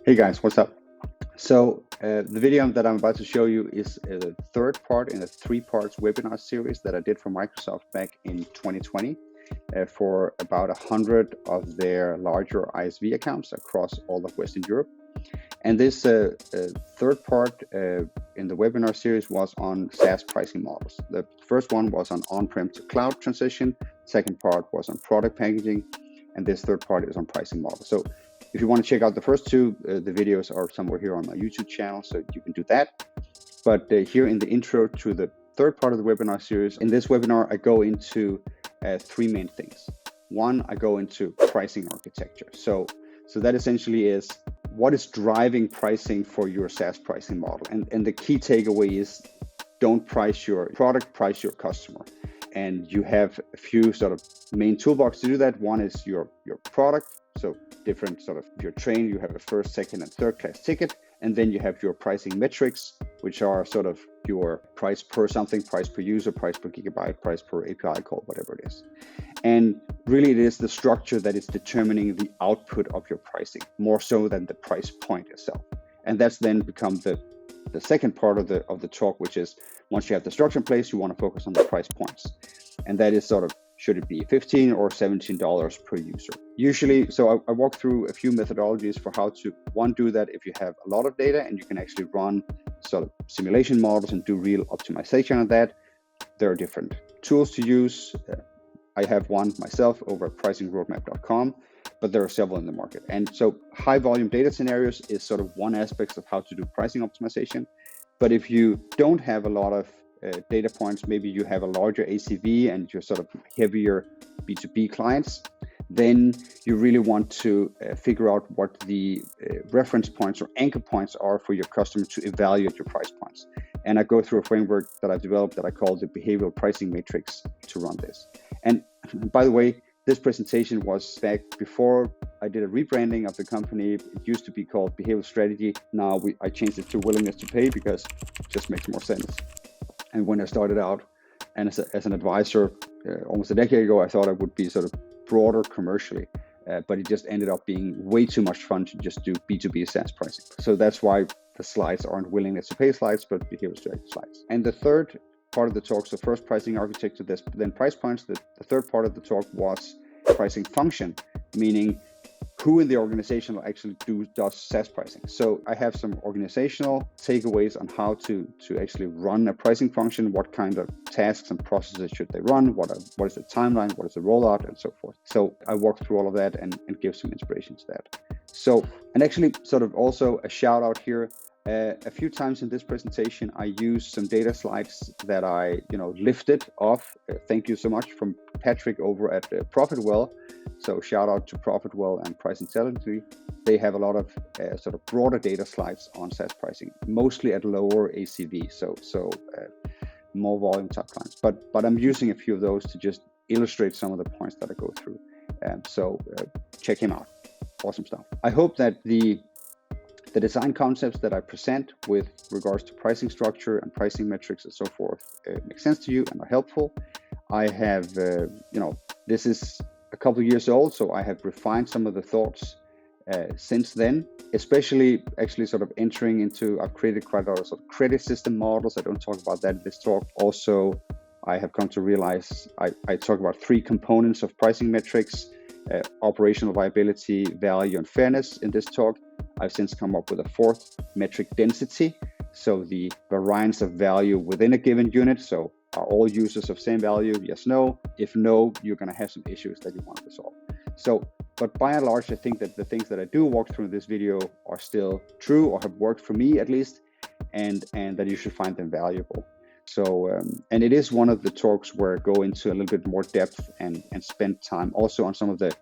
Hey guys, what's up? So the video that I'm about to show you is a third part in a three-part webinar series that I did for Microsoft back in 2020 for about 100 of their larger ISV accounts across all of Western Europe. And this third part in the webinar series was on SaaS pricing models. The first one was on on-prem to cloud transition. Second part was on product packaging. And this third part is on pricing models. So if you want to check out the first two, the videos are somewhere here on my YouTube channel, so you can do that. But here in the intro to the third part of the webinar series, in this webinar, I go into three main things. One, I go into pricing architecture. So that essentially is what is driving pricing for your SaaS pricing model. And the key takeaway is don't price your product, price your customer. And you have a few sort of main toolbox to do that. One is your product. So different sort of, if you're trained, you have a first, second, and third class ticket. And then you have your pricing metrics, which are sort of your price per something, price per user, price per gigabyte, price per API call, whatever it is. And really it is the structure that is determining the output of your pricing, more so than the price point itself. And that's then become the second part of the talk, which is once you have the structure in place, you want to focus on the price points. And that is sort of, should it be $15 or $17 per user? Usually, so I walk through a few methodologies for how to, one, do that if you have a lot of data and you can actually run sort of simulation models and do real optimization on that. There are different tools to use. I have one myself over at pricingroadmap.com, but there are several in the market. And so high volume data scenarios is sort of one aspect of how to do pricing optimization. But if you don't have a lot of data points, maybe you have a larger ACV and you're sort of heavier B2B clients, then you really want to figure out what the reference points or anchor points are for your customer to evaluate your price points. And I go through a framework that I've developed that I call the behavioral pricing matrix to run this. And by the way, this presentation was back before I did a rebranding of the company. It used to be called Behavioral Strategy. Now I changed it to Willingness to Pay because it just makes more sense. And when I started out and as an advisor almost a decade ago, I thought I would be sort of broader commercially, but it just ended up being way too much fun to just do B2B SaaS pricing. So that's why the slides aren't Willingness to Pay slides, but Behavioral Strategy slides. And the third part of the talk, so first pricing architecture, then price points. The third part of the talk was pricing function, meaning who in the organization actually does SaaS pricing. So I have some organizational takeaways on how to actually run a pricing function, what kind of tasks and processes should they run, what is the timeline, what is the rollout, and so forth. So I walk through all of that and give some inspiration to that. So, and actually sort of also a shout out here, a few times in this presentation, I used some data slides that I lifted off. Thank you so much from Patrick over at Profitwell. So shout out to Profitwell and Price Intelligently. They have a lot of sort of broader data slides on SaaS pricing, mostly at lower ACV, so more volume type clients. But I'm using a few of those to just illustrate some of the points that I go through. So check him out. Awesome stuff. I hope that the design concepts that I present with regards to pricing structure and pricing metrics and so forth make sense to you and are helpful. I have, this is a couple of years old, so I have refined some of the thoughts since then, especially actually sort of entering into, I've created quite a lot of sort of credit system models. I don't talk about that in this talk. Also, I have come to realize I talk about three components of pricing metrics, operational viability, value, and fairness in this talk. I've since come up with a fourth metric, density. So the variance of value within a given unit. So are all users of same value? Yes, no. If no, you're going to have some issues that you want to resolve. So, but by and large, I think that the things that I do walk through in this video are still true or have worked for me at least, and that you should find them valuable. So, and it is one of the talks where I go into a little bit more depth and spend time also on some of the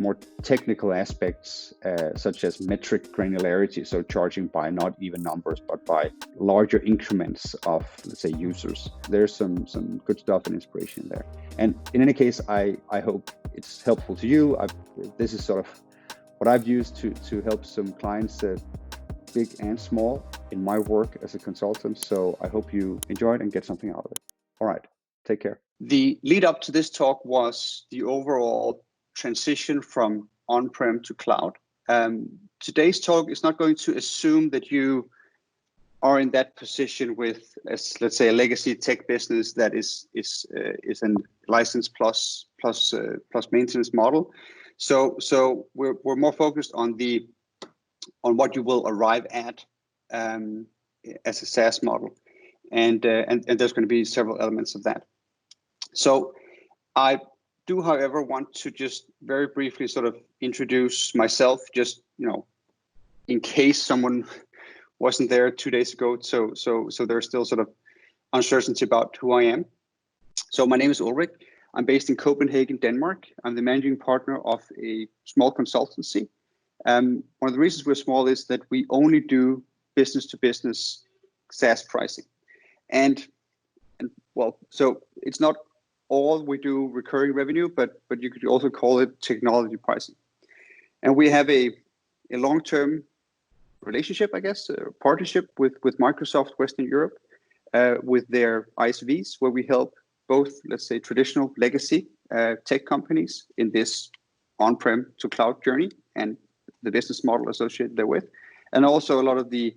more technical aspects, such as metric granularity, so charging by not even numbers, but by larger increments of, let's say, users. There's some good stuff and inspiration there. And in any case, I hope it's helpful to you. This is sort of what I've used to help some clients, big and small, in my work as a consultant. So I hope you enjoy it and get something out of it. All right, take care. The lead up to this talk was the overall transition from on-prem to cloud. today's talk is not going to assume that you are in that position with, as let's say, a legacy tech business that is a license plus maintenance model. So we're more focused on what you will arrive at as a SaaS model, and there's going to be several elements of that. So I do, however, want to just very briefly sort of introduce myself, just in case someone wasn't there 2 days ago, so there's still sort of uncertainty about who I am. So my name is Ulrik. I'm based in Copenhagen, Denmark. I'm the managing partner of a small consultancy. One of the reasons we're small is that we only do business-to-business SaaS pricing, and well, so it's not all we do recurring revenue, but you could also call it technology pricing. And we have a long-term relationship, I guess, partnership with Microsoft Western Europe, with their ISVs, where we help both, let's say, traditional legacy tech companies in this on-prem to cloud journey and the business model associated therewith, and also a lot of the,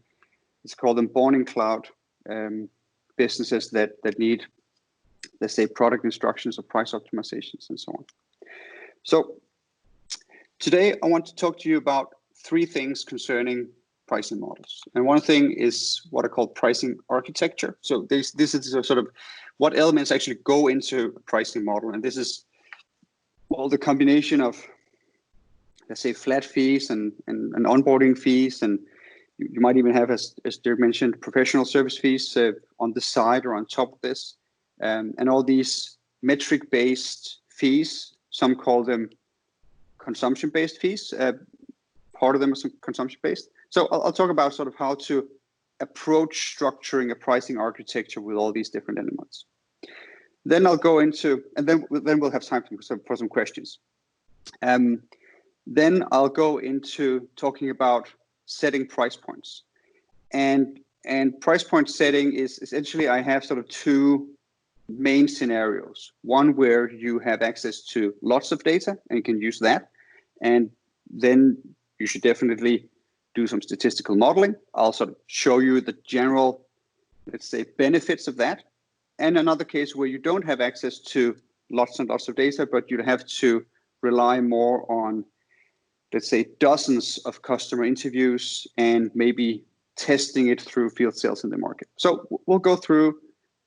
let's call them born in cloud businesses that need, let's say, product instructions or price optimizations and so on. So today I want to talk to you about 3 things concerning pricing models. And one thing is what I call pricing architecture. So this is a sort of what elements actually go into a pricing model. And this is all the combination of, let's say, flat fees and onboarding fees. And you might even have, as Dirk mentioned, professional service fees on the side or on top of this. And all these metric-based fees, some call them consumption-based fees. Part of them is consumption-based. So I'll talk about sort of how to approach structuring a pricing architecture with all these different elements. Then I'll go into, and then we'll have time for some questions. Then I'll go into talking about setting price points. And price point setting is essentially, I have sort of 2 main scenarios. One where you have access to lots of data and you can use that. And then you should definitely do some statistical modeling. I'll sort of show you the general, let's say, benefits of that. And another case where you don't have access to lots and lots of data, but you have to rely more on, let's say, dozens of customer interviews and maybe testing it through field sales in the market. So we'll go through,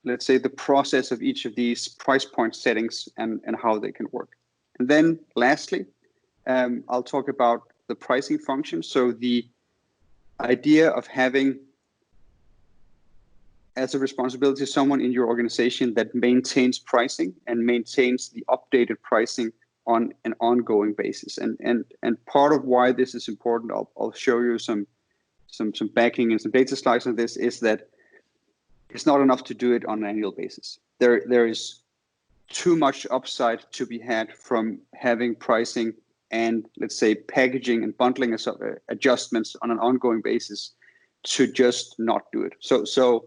let's say, the process of each of these price point settings and how they can work. And then lastly, I'll talk about the pricing function. So the idea of having as a responsibility someone in your organization that maintains pricing and maintains the updated pricing on an ongoing basis. And part of why this is important, I'll show you some backing and some data slides on this, is that it's not enough to do it on an annual basis. There is too much upside to be had from having pricing and, let's say, packaging and bundling adjustments on an ongoing basis to just not do it. So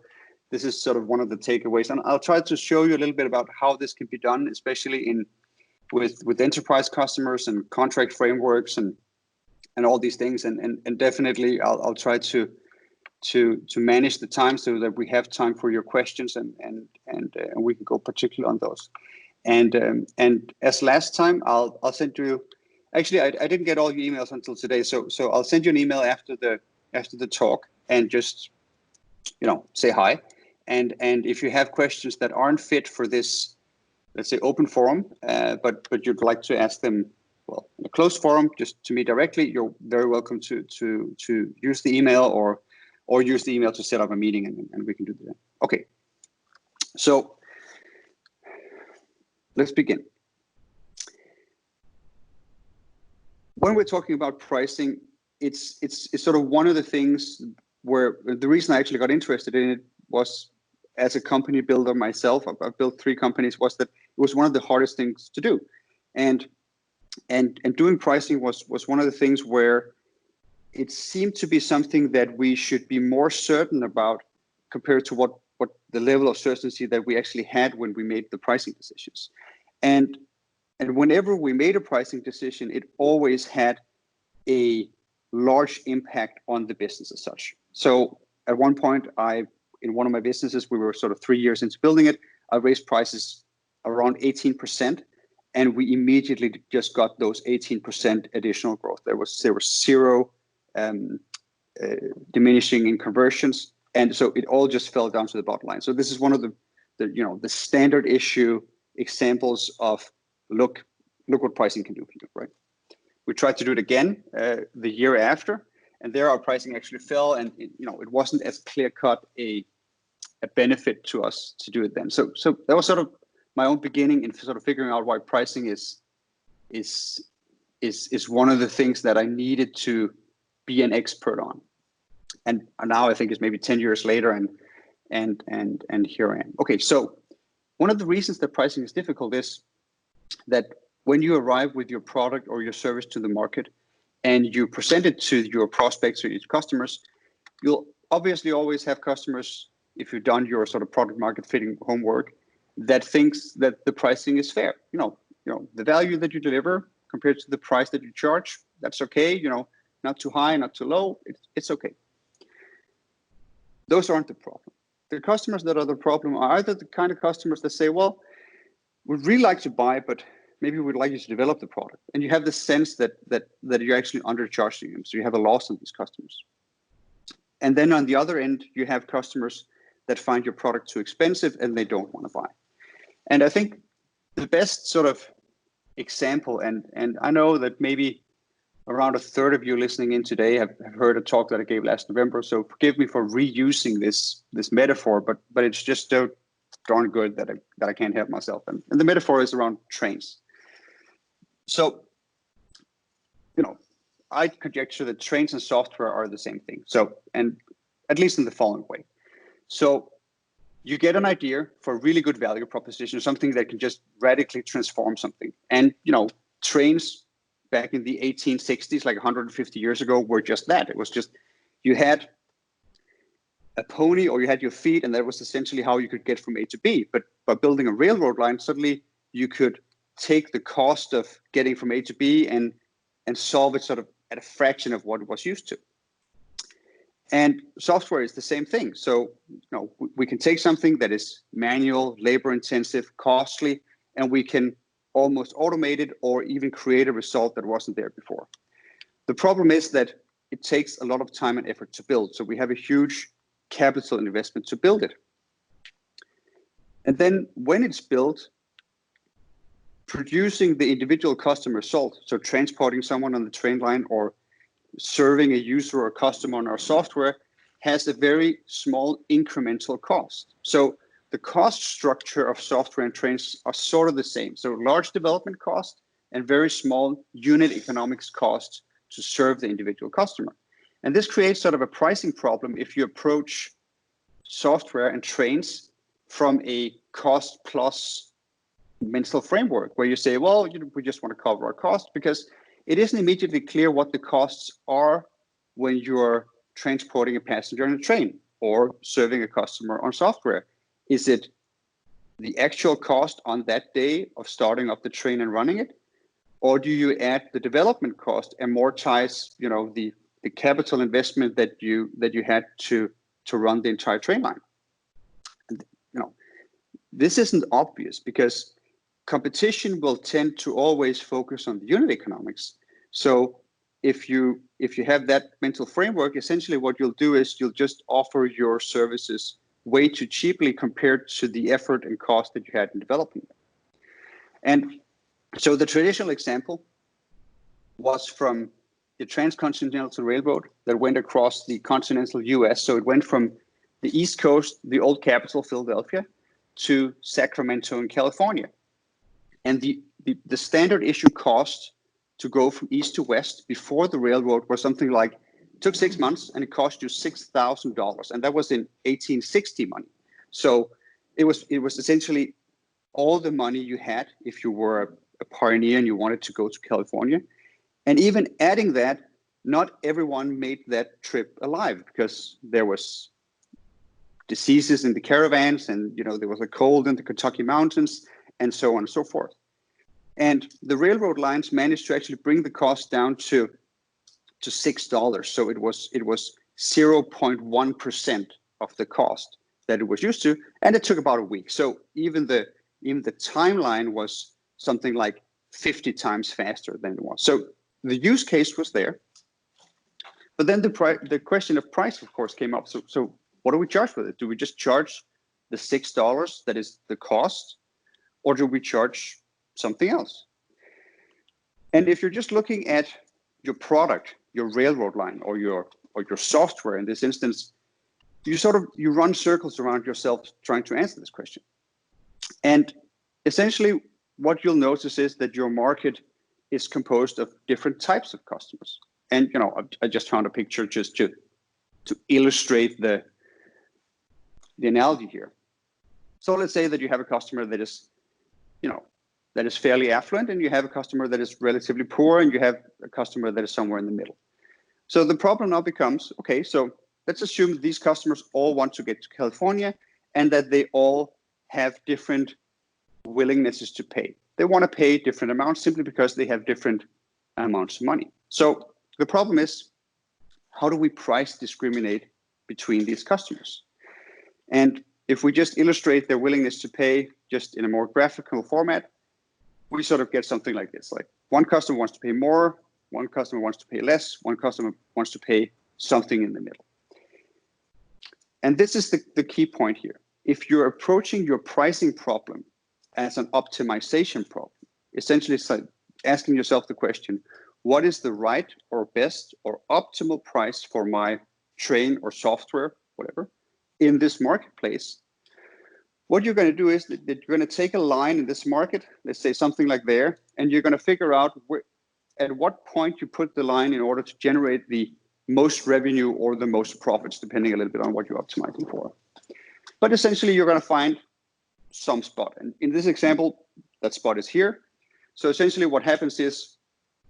this is sort of one of the takeaways, and I'll try to show you a little bit about how this can be done, especially with enterprise customers and contract frameworks and all these things. And definitely I'll try to manage the time so that we have time for your questions and we can go particularly on those. And as last time, I'll send you. Actually, I didn't get all your emails until today, so I'll send you an email after the talk and just say hi. And if you have questions that aren't fit for this, let's say, open forum, but you'd like to ask them, well, in a closed forum, just to me directly, you're very welcome to use the email or use the email to set up a meeting, and we can do that. Okay, so let's begin. When we're talking about pricing, it's sort of one of the things where the reason I actually got interested in it was, as a company builder myself, I've built 3 companies, was that it was one of the hardest things to do. And doing pricing was one of the things where it seemed to be something that we should be more certain about compared to what the level of certainty that we actually had when we made the pricing decisions. And whenever we made a pricing decision, it always had a large impact on the business as such. So at one point, in one of my businesses, we were sort of 3 years into building it. I raised prices around 18%, and we immediately just got those 18% additional growth. There was zero diminishing in conversions, and so it all just fell down to the bottom line. So this is one of the standard issue examples of look what pricing can do for you, right? We tried to do it again the year after, and there our pricing actually fell, and it wasn't as clear cut a benefit to us to do it then. So that was sort of my own beginning in sort of figuring out why pricing is one of the things that I needed to be an expert on. And now I think it's maybe 10 years later, and here I am. Okay, so one of the reasons that pricing is difficult is that when you arrive with your product or your service to the market and you present it to your prospects or your customers, you'll obviously always have customers, if you've done your sort of product market fitting homework, that thinks that the pricing is fair. The value that you deliver compared to the price that you charge, that's okay. Not too high, not too low. It's okay. Those aren't the problem. The customers that are the problem are either the kind of customers that say, well, we'd really like to buy, but maybe we'd like you to develop the product. And you have the sense that you're actually undercharging them. So you have a loss on these customers. And then on the other end, you have customers that find your product too expensive and they don't want to buy. And I think the best sort of example, and I know that maybe around a third of you listening in today have heard a talk that I gave last November. So forgive me for reusing this metaphor, but it's just so darn good that I can't help myself. And the metaphor is around trains. So, I conjecture that trains and software are the same thing. So, and at least in the following way. So you get an idea for a really good value proposition, something that can just radically transform something. And, trains back in the 1860s, like 150 years ago, were just that. It was just, you had a pony or you had your feet, and that was essentially how you could get from A to B. But by building a railroad line, suddenly you could take the cost of getting from A to B and solve it sort of at a fraction of what it was used to. And software is the same thing. So, we can take something that is manual, labor intensive, costly, and we can almost automate it or even create a result that wasn't there before. The problem is that it takes a lot of time and effort to build. So we have a huge capital investment to build it. And then when it's built, producing the individual customer result, so transporting someone on the train line or serving a user or customer on our software, has a very small incremental cost. So the cost structure of software and trains are sort of the same. So large development cost and very small unit economics cost to serve the individual customer. And this creates sort of a pricing problem if you approach software and trains from a cost plus mental framework where you say, well, we just want to cover our costs, because it isn't immediately clear what the costs are when you're transporting a passenger on a train or serving a customer on software. Is it the actual cost on that day of starting up the train and running it? Or do you add the development cost, amortize, the capital investment that you had to run the entire train line? And, this isn't obvious because competition will tend to always focus on the unit economics. So if you have that mental framework, essentially what you'll do is you'll just offer your services way too cheaply compared to the effort and cost that you had in developing them. And so the traditional example was from the Transcontinental Railroad that went across the continental US. So it went from the East Coast, the old capital, Philadelphia, to Sacramento in California. And the standard issue cost to go from east to west before the railroad was something like, it took 6 months and it cost you $6,000. And that was in 1860 money. So it was essentially all the money you had if you were a pioneer and you wanted to go to California. And even adding that, not everyone made that trip alive because there was diseases in the caravans and, there was a cold in the Kentucky mountains and so on and so forth. And the railroad lines managed to actually bring the cost down to to $6. So it was 0.1% of the cost that it was used to, and it took about a week. So even the timeline was something like 50 times faster than it was. So the use case was there, but then the question of price, of course, came up. So what do we charge for it? Do we just charge the $6 that is the cost, or do we charge something else? And if you're just looking at your product, your railroad line, or your software in this instance, you run circles around yourself trying to answer this question. And essentially, what you'll notice is that your market is composed of different types of customers. And I just found a picture just to illustrate the analogy here. So let's say that you have a customer that is, that is fairly affluent, and you have a customer that is relatively poor, and you have a customer that is somewhere in the middle. So the problem now becomes, okay, so let's assume these customers all want to get to California and that they all have different willingnesses to pay. They want to pay different amounts simply because they have different amounts of money. So the problem is, how do we price discriminate between these customers? And if we just illustrate their willingness to pay just in a more graphical format, we sort of get something like this. Like, one customer wants to pay more, one customer wants to pay less, one customer wants to pay something in the middle. And this is the key point here. If you're approaching your pricing problem as an optimization problem, essentially it's like asking yourself the question, what is the right or best or optimal price for my train or software, whatever, in this marketplace? What you're going to do is that you're going to take a line in this market, let's say something like there, and you're going to figure out at what point you put the line in order to generate the most revenue or the most profits, depending a little bit on what you're optimizing for. But essentially, you're going to find some spot. And in this example, that spot is here. So essentially what happens is,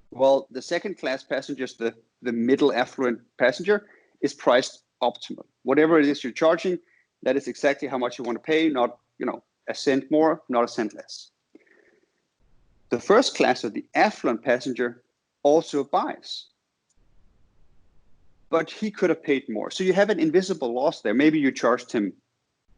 well, the second class passengers, the middle affluent passenger, is priced optimal. Whatever it is you're charging, that is exactly how much you want to pay, not a cent more, not a cent less. The first class, of the affluent passenger, also buys, but he could have paid more. So you have an invisible loss there. Maybe you charged him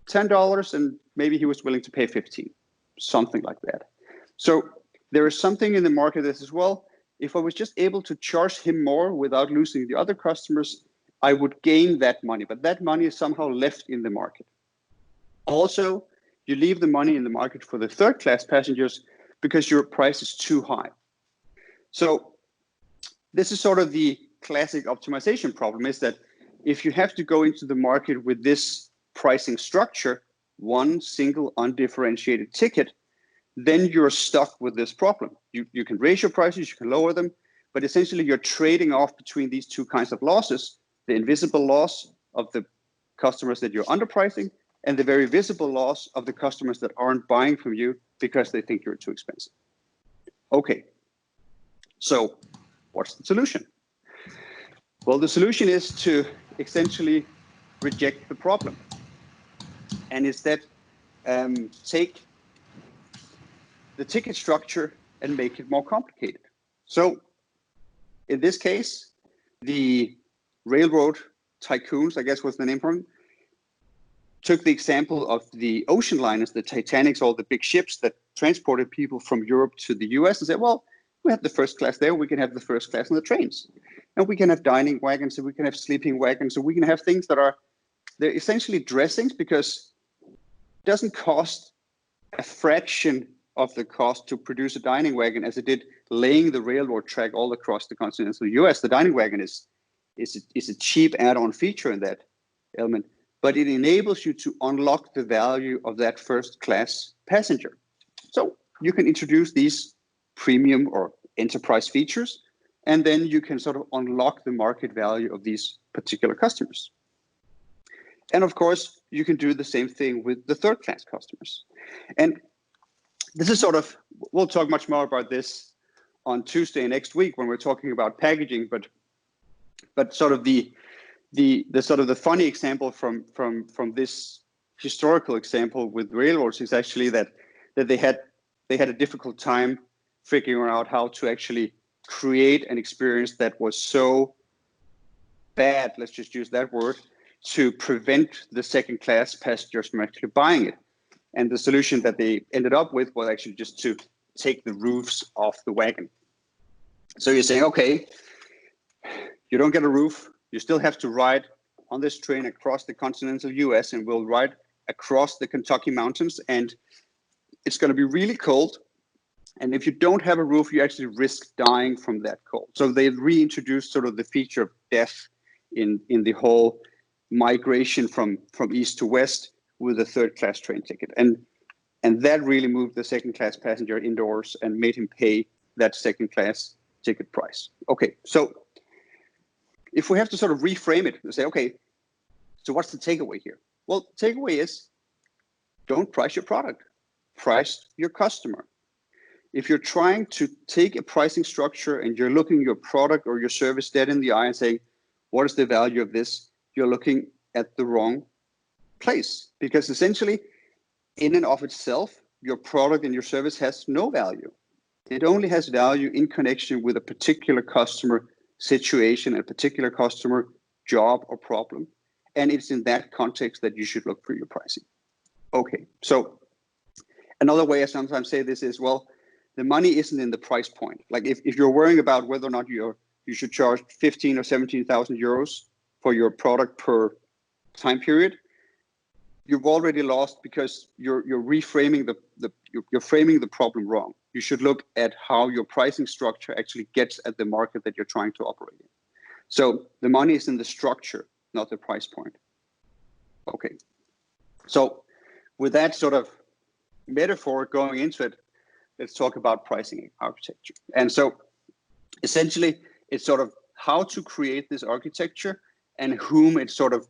$10 and maybe he was willing to pay 15, something like that. So there is something in the market that says, well, if I was just able to charge him more without losing the other customers, I would gain that money, but that money is somehow left in the market. Also, you leave the money in the market for the third class passengers because your price is too high. So this is sort of the classic optimization problem, is that if you have to go into the market with this pricing structure, one single undifferentiated ticket, then you're stuck with this problem. You can raise your prices, you can lower them, but essentially you're trading off between these two kinds of losses, the invisible loss of the customers that you're underpricing and the very visible loss of the customers that aren't buying from you because they think you're too expensive. Okay, so what's the solution? Well, the solution is to essentially reject the problem and instead take the ticket structure and make it more complicated. So in this case, the railroad tycoons, I guess was the name for them, took the example of the ocean liners, the Titanics, all the big ships that transported people from Europe to the US, and said, well, we have the first class there, we can have the first class on the trains. And we can have dining wagons, and we can have sleeping wagons, and we can have things that they're essentially dressings, because it doesn't cost a fraction of the cost to produce a dining wagon as it did laying the railroad track all across the continental US. The dining wagon is a cheap add-on feature in that element, but it enables you to unlock the value of that first class passenger. So you can introduce these premium or enterprise features, and then you can sort of unlock the market value of these particular customers. And of course, you can do the same thing with the third class customers. And this is sort of, we'll talk much more about this on Tuesday next week when we're talking about packaging, but sort of the funny example from this historical example with railroads is actually that they had a difficult time figuring out how to actually create an experience that was so bad, let's just use that word, to prevent the second class passengers from actually buying it. And the solution that they ended up with was actually just to take the roofs off the wagon. So you're saying, okay, you don't get a roof, you still have to ride on this train across the continental US, and we'll ride across the Kentucky mountains, and it's going to be really cold. And if you don't have a roof, you actually risk dying from that cold. So they've reintroduced sort of the feature of death in the whole migration from east to west with a third class train ticket. And that really moved the second class passenger indoors and made him pay that second class ticket price. Okay, so if we have to sort of reframe it and say, okay, so what's the takeaway here? Well, takeaway is don't price your product, price your customer. If you're trying to take a pricing structure and you're looking your product or your service dead in the eye and saying, what is the value of this? You're looking at the wrong place, because essentially in and of itself, your product and your service has no value. It only has value in connection with a particular customer situation, a particular customer job or problem. And it's in that context that you should look for your pricing. Okay, so another way I sometimes say this is, well, the money isn't in the price point. Like if you're worrying about whether or not you should charge 15 or 17,000 euros for your product per time period, you've already lost, because you're reframing you're framing the problem wrong. You should look at how your pricing structure actually gets at the market that you're trying to operate in. So the money is in the structure, not the price point. Okay. So with that sort of metaphor going into it, let's talk about pricing architecture. And so essentially it's sort of how to create this architecture and whom it sort of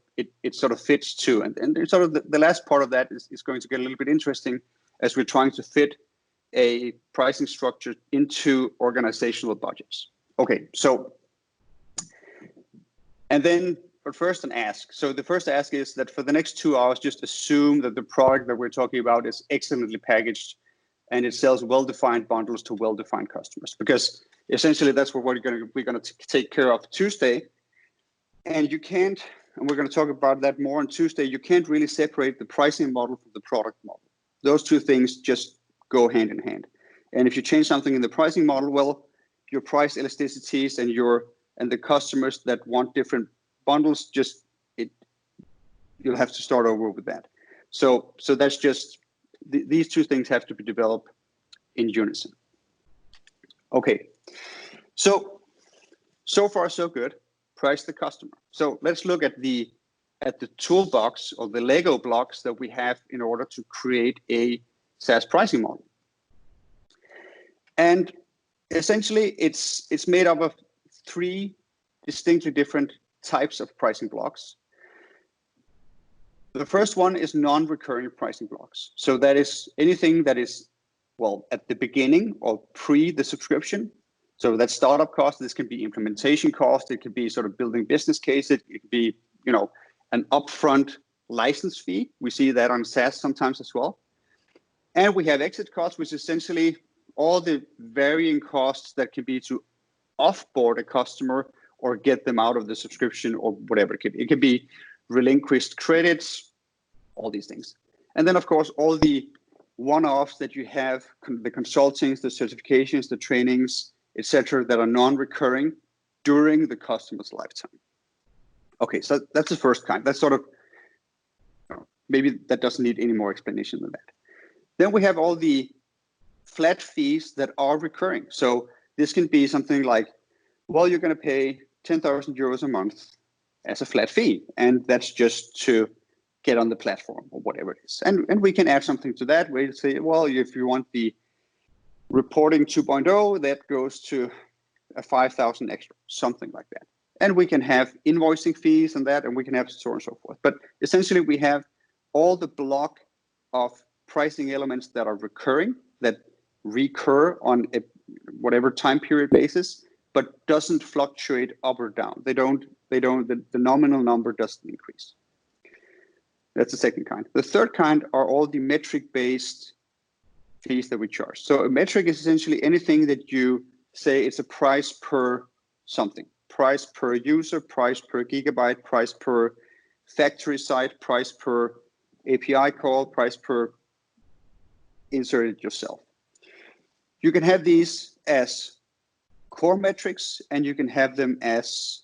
fits to. And sort of the last part of that is going to get a little bit interesting as we're trying to fit a pricing structure into organizational budgets. Okay, so, and then, but first an ask. So the first ask is that for the next 2 hours, just assume that the product that we're talking about is excellently packaged and it sells well-defined bundles to well-defined customers, because essentially that's what we're going to take care of Tuesday. And you can't, and we're going to talk about that more on Tuesday, you can't really separate the pricing model from the product model. Those two things just go hand in hand. And if you change something in the pricing model, well, your price elasticities and the customers that want different bundles, you'll have to start over with that. So that's just, these two things have to be developed in unison. Okay, so far so good. Price the customer. So let's look at the toolbox or the Lego blocks that we have in order to create a SaaS pricing model. And essentially it's made up of 3 distinctly different types of pricing blocks. The first one is non-recurring pricing blocks. So that is anything that is, well, at the beginning or pre the subscription. So that's startup cost. This can be implementation cost. It could be sort of building business case. It could be, an upfront license fee. We see that on SaaS sometimes as well. And we have exit costs, which is essentially all the varying costs that can be to offboard a customer or get them out of the subscription or whatever. It could be relinquished credits, all these things. And then, of course, all the one-offs that you have, the consultings, the certifications, the trainings, etc., that are non-recurring during the customer's lifetime. Okay, so that's the first kind. That's sort of, maybe that doesn't need any more explanation than that. Then we have all the flat fees that are recurring. So this can be something like, well, you're going to pay 10,000 euros a month as a flat fee, and that's just to get on the platform or whatever it is. And we can add something to that. We say, well, if you want the reporting 2.0, that goes to a 5,000 extra, something like that. And we can have invoicing fees and that, and we can have so on and so forth. But essentially, we have all the block of pricing elements that are recurring, that recur on a whatever time period basis, but doesn't fluctuate up or down. The nominal number doesn't increase. That's the second kind. The third kind are all the metric-based fees that we charge. So a metric is essentially anything that you say it's a price per something. price per user, price per gigabyte, price per factory site, price per API call, price per insert it yourself. You can have these as core metrics, and you can have them as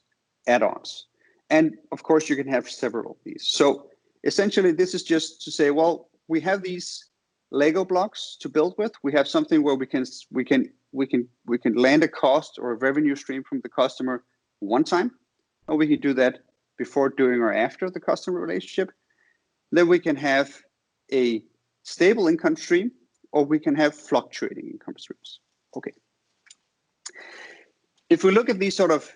add-ons. And of course, you can have several of these. So essentially, this is just to say, well, we have these Lego blocks to build with. We have something where we can land a cost or a revenue stream from the customer one time, or we can do that before, during, or after the customer relationship. Then we can have a stable income stream, or we can have fluctuating income streams. Okay. If we look at these sort of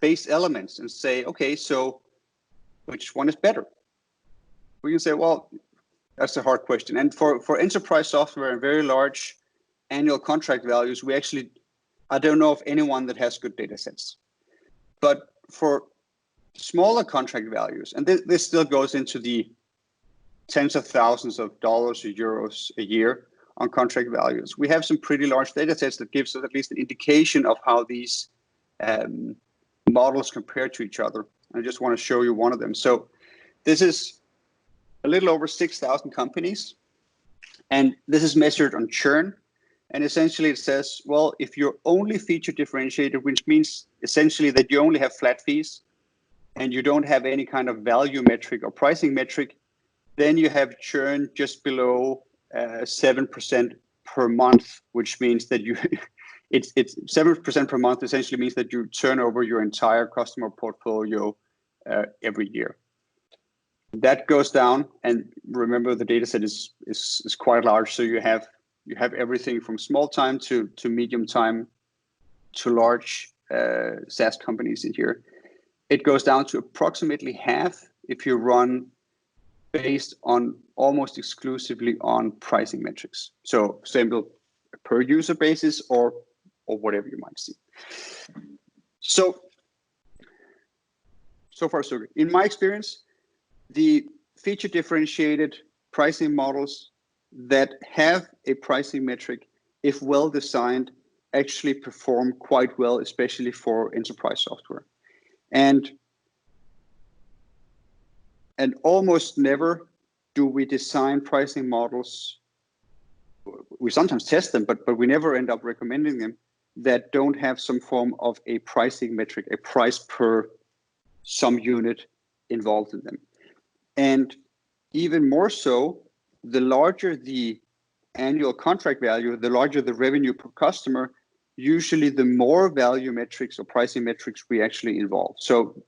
base elements and say, okay, so which one is better? We can say, well, that's a hard question. And for enterprise software and very large annual contract values, I don't know of anyone that has good data sets. But for smaller contract values, and this still goes into the tens of thousands of dollars or euros a year on contract values, we have some pretty large data sets that gives us at least an indication of how these models compare to each other. I just want to show you one of them. So this is a little over 6,000 companies, and this is measured on churn. And essentially it says, well, if you're only feature differentiated, which means essentially that you only have flat fees and you don't have any kind of value metric or pricing metric, then you have churn just below 7% per month, which means that it's 7% per month essentially means that you turn over your entire customer portfolio every year. That goes down, and remember the data set is quite large, so you have everything from small time to medium time to large SaaS companies in here. It goes down to approximately half if you run based on almost exclusively on pricing metrics. So simple per user basis or whatever you might see. So far so good. In my experience, the feature differentiated pricing models that have a pricing metric, if well designed, actually perform quite well, especially for enterprise software. And almost never do we design pricing models. We sometimes test them, but we never end up recommending them that don't have some form of a pricing metric, a price per some unit involved in them. And even more so, the larger the annual contract value, the larger the revenue per customer, usually the more value metrics or pricing metrics we actually involve. So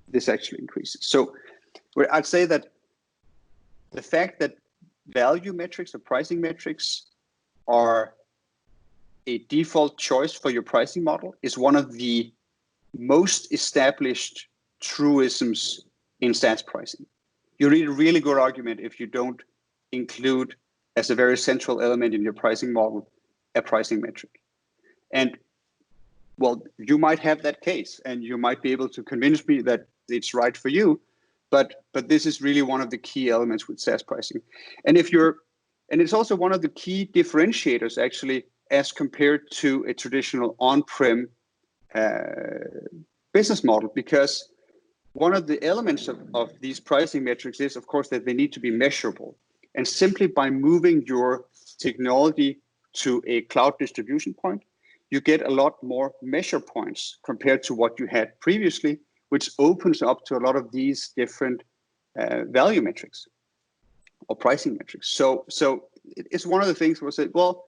this actually increases. So I'd say that the fact that value metrics or pricing metrics are a default choice for your pricing model is one of the most established truisms in SaaS pricing. You need a really good argument if you don't include as a very central element in your pricing model a pricing metric. And well, you might have that case and you might be able to convince me that it's right for you, but this is really one of the key elements with SaaS pricing. And it's also one of the key differentiators actually as compared to a traditional on-prem business model, because one of the elements of these pricing metrics is, of course, that they need to be measurable. And simply by moving your technology to a cloud distribution point, you get a lot more measure points compared to what you had previously, which opens up to a lot of these different value metrics or pricing metrics. So it's one of the things where I say, well,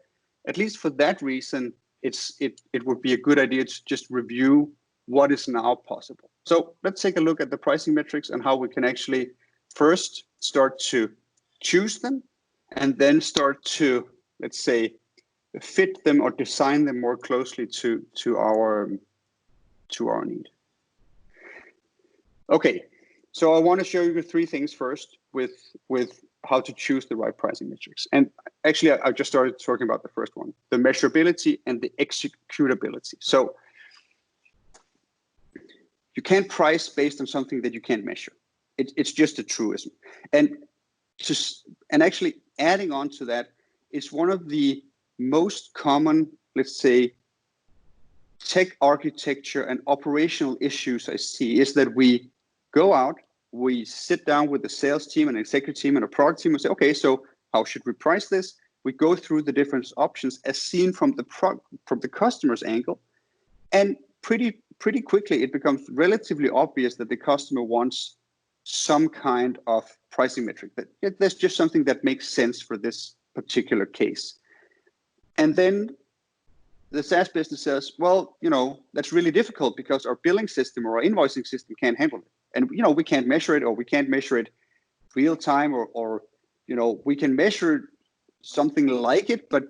at least for that reason, it would be a good idea to just review what is now possible. So let's take a look at the pricing metrics and how we can actually first start to choose them and then start to, let's say, fit them or design them more closely to our need. Okay, so I want to show you three things first with how to choose the right pricing metrics. And actually, I just started talking about the first one, the measurability and the executability. So you can't price based on something that you can't measure. It's just a truism. And actually adding on to that, it's one of the most common, let's say, tech architecture and operational issues I see is that we go out, we sit down with the sales team and executive team and a product team and say, okay, so how should we price this? We go through the different options as seen from the customer's angle, and pretty quickly it becomes relatively obvious that the customer wants some kind of pricing metric, that there's just something that makes sense for this particular case. And then the SaaS business says, well, that's really difficult because our billing system or our invoicing system can't handle it. And, we can't measure it, or we can't measure it real time, or we can measure something like it, but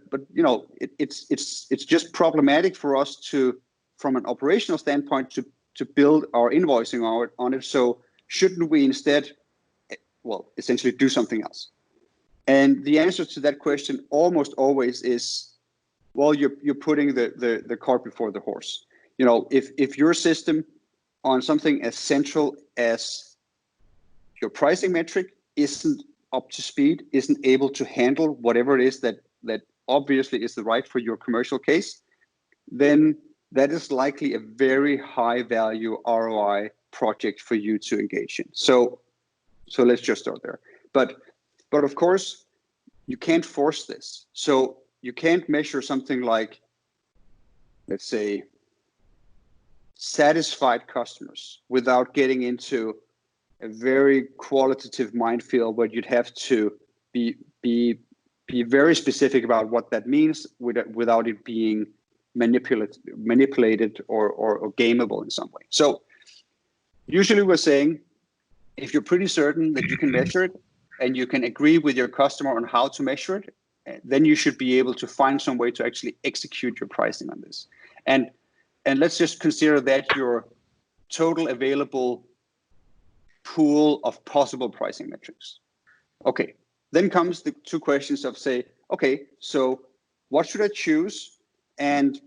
it's just problematic for us to, from an operational standpoint, to build our invoicing on it. So shouldn't we instead, essentially do something else? And the answer to that question almost always is, well, you're putting the cart before the horse. If your system on something as central as your pricing metric isn't up to speed, isn't able to handle whatever it is that obviously is the right for your commercial case, then that is likely a very high value ROI project for you to engage in. So let's just start there. But of course, you can't force this. So you can't measure something like, let's say, satisfied customers without getting into a very qualitative minefield where you'd have to be very specific about what that means without it being manipulated or gameable in some way. So usually we're saying, if you're pretty certain that you can measure it and you can agree with your customer on how to measure it, then you should be able to find some way to actually execute your pricing on this. And let's just consider that your total available pool of possible pricing metrics. Okay, then comes the two questions of say, okay, so what should I choose, and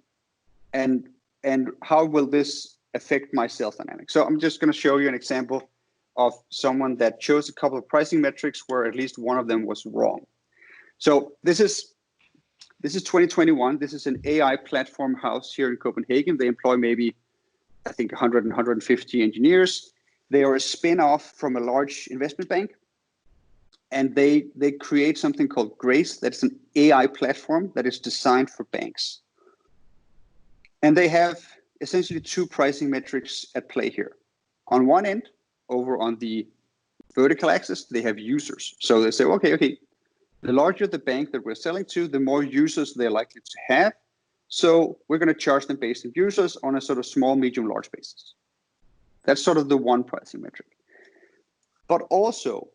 how will this affect my sales dynamic? So I'm just going to show you an example of someone that chose a couple of pricing metrics where at least one of them was wrong. So this is 2021. This is an AI platform house here in Copenhagen. They employ maybe, I think, 100 and 150 engineers. They are a spin-off from a large investment bank, and they create something called Grace. That's an AI platform that is designed for banks. And they have essentially two pricing metrics at play here. On one end, over on the vertical axis, they have users. So they say, okay, the larger the bank that we're selling to, the more users they're likely to have. So we're going to charge them based on users on a sort of small, medium, large basis. That's sort of the one pricing metric. But also,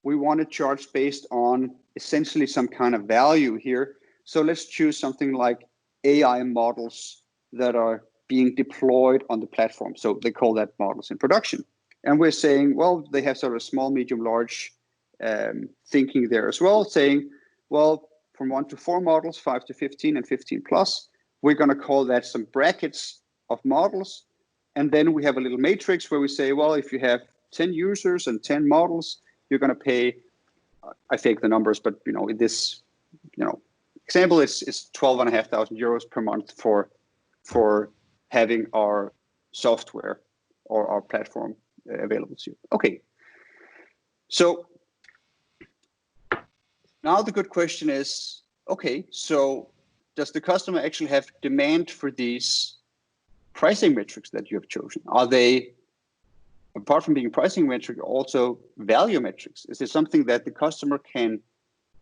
we want to charge based on essentially some kind of value here. So let's choose something like AI models that are being deployed on the platform. So they call that models in production. And we're saying, well, they have sort of small, medium, large thinking there as well, saying, well, from 1 to 4 models, 5 to 15, and 15 plus, we're going to call that some brackets of models. And then we have a little matrix where we say, well, if you have 10 users and 10 models, you're going to pay, I fake the numbers, but in this example, it's 12,500 euros per month for having our software or our platform available to you. Okay, so now the good question is, okay, so does the customer actually have demand for these pricing metrics that you have chosen? Are they, apart from being pricing metric, also value metrics? Is it something that the customer can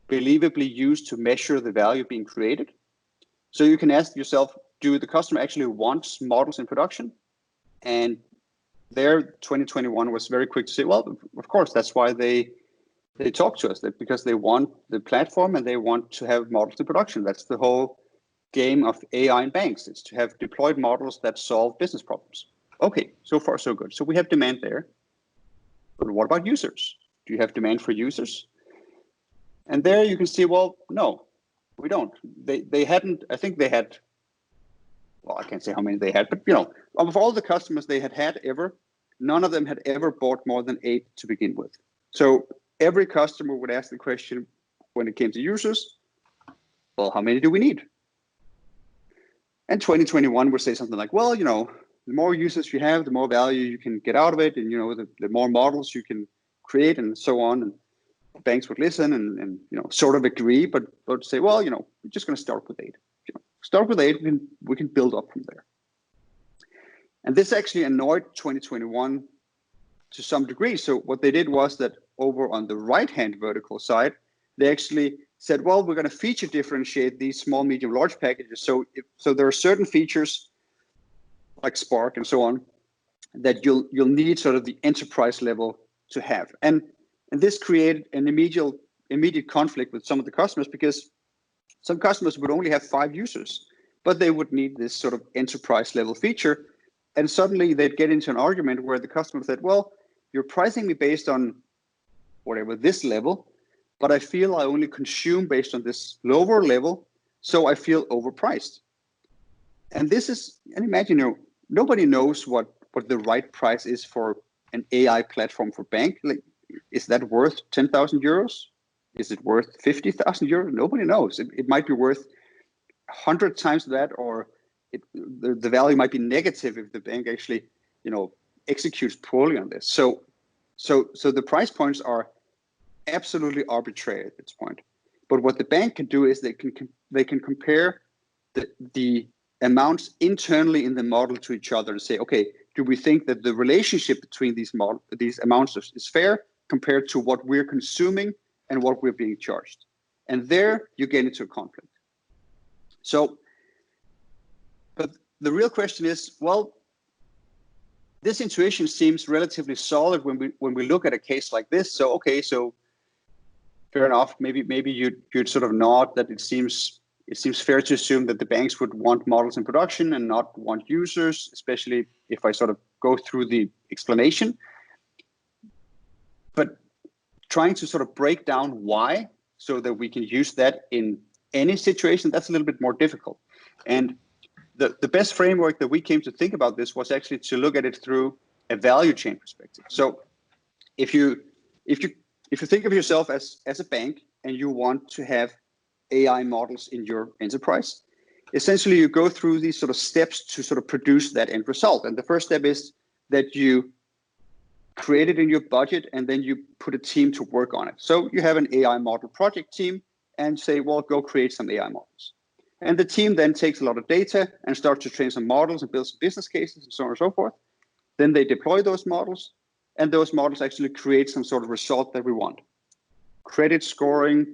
believably use to measure the value being created? So you can ask yourself, do the customer actually want models in production? And there, 2021 was very quick to say, well, of course, that's why they talk to us, that because they want the platform and they want to have models in production. That's the whole game of AI in banks. It's to have deployed models that solve business problems. Okay, so far so good. So we have demand there. But what about users? Do you have demand for users? And there you can see, well, no, we don't. They hadn't, I think they had, well, I can't say how many they had, but of all the customers they had ever, none of them had ever bought more than 8 to begin with. So every customer would ask the question when it came to users, well, how many do we need? And 2021 would say something like, well, the more users you have, the more value you can get out of it, and the more models you can create, and so on. And banks would listen and sort of agree, but say, well, we're just going to start with 8. Start with 8, we can build up from there. And this actually annoyed 2021 to some degree. So what they did was that over on the right-hand vertical side, they actually said, well, we're going to feature differentiate these small, medium, large packages. So there are certain features like Spark and so on that you'll need sort of the enterprise level to have. And this created an immediate conflict with some of the customers, because some customers would only have 5 users, but they would need this sort of enterprise level feature. And suddenly they'd get into an argument where the customer said, well, you're pricing me based on whatever this level, but I feel I only consume based on this lower level, so I feel overpriced. And this is, and imagine, nobody knows what the right price is for an AI platform for bank. Like, is that worth 10,000 euros? Is it worth 50,000 euros? Nobody knows. It might be worth 100 times that, or the value might be negative if the bank actually, executes poorly on this. So the price points are absolutely arbitrary at this point. But what the bank can do is they can compare the amounts internally in the model to each other and say, okay, do we think that the relationship between these amounts is fair compared to what we're consuming and what we're being charged? And there you get into a conflict. So, but the real question is, well, this intuition seems relatively solid when we look at a case like this. So, okay, so fair enough. Maybe you'd sort of nod that it seems fair to assume that the banks would want models in production and not want users, especially if I sort of go through the explanation. But trying to sort of break down why, so that we can use that in any situation, that's a little bit more difficult. And the best framework that we came to think about this was actually to look at it through a value chain perspective. So if you think of yourself as a bank and you want to have AI models in your enterprise, essentially you go through these sort of steps to sort of produce that end result. And the first step is that you create it in your budget, and then you put a team to work on it. So you have an AI model project team and say, well, go create some AI models. And the team then takes a lot of data and starts to train some models and build some business cases and so on and so forth. Then they deploy those models, and those models actually create some sort of result that we want. Credit scoring,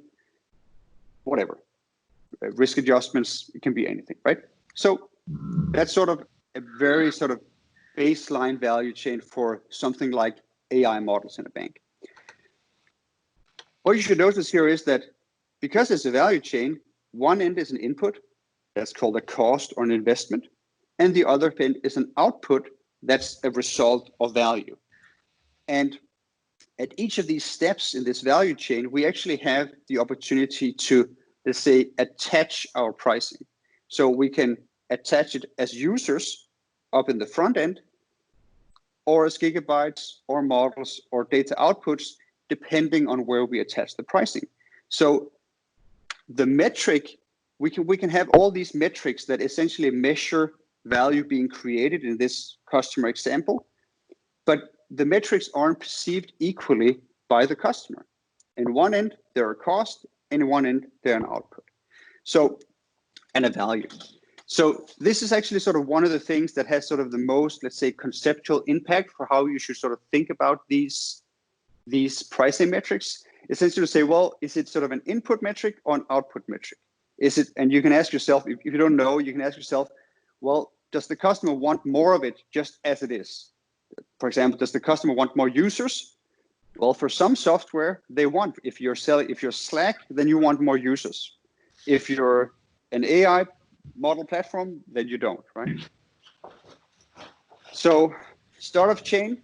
whatever, risk adjustments, it can be anything, right? So that's sort of a very sort of baseline value chain for something like AI models in a bank. What you should notice here is that because it's a value chain, one end is an input, that's called a cost or an investment, and the other end is an output, that's a result of value. And at each of these steps in this value chain, we actually have the opportunity to, let's say, attach our pricing. So we can attach it as users up in the front end, or as gigabytes, or models, or data outputs, depending on where we attach the pricing. So the metric, we can have all these metrics that essentially measure value being created in this customer example, but the metrics aren't perceived equally by the customer. In one end, they're a cost, and in one end, they're an output. So, and a value. So this is actually sort of one of the things that has sort of the most, let's say, conceptual impact for how you should sort of think about these pricing metrics. Essentially to say, well, is it sort of an input metric or an output metric? Is it, and you can ask yourself, if you don't know, you can ask yourself, well, does the customer want more of it just as it is? For example, does the customer want more users? Well, for some software, they want, if you're Slack, then you want more users. If you're an AI model platform, then you don't, right? So startup chain,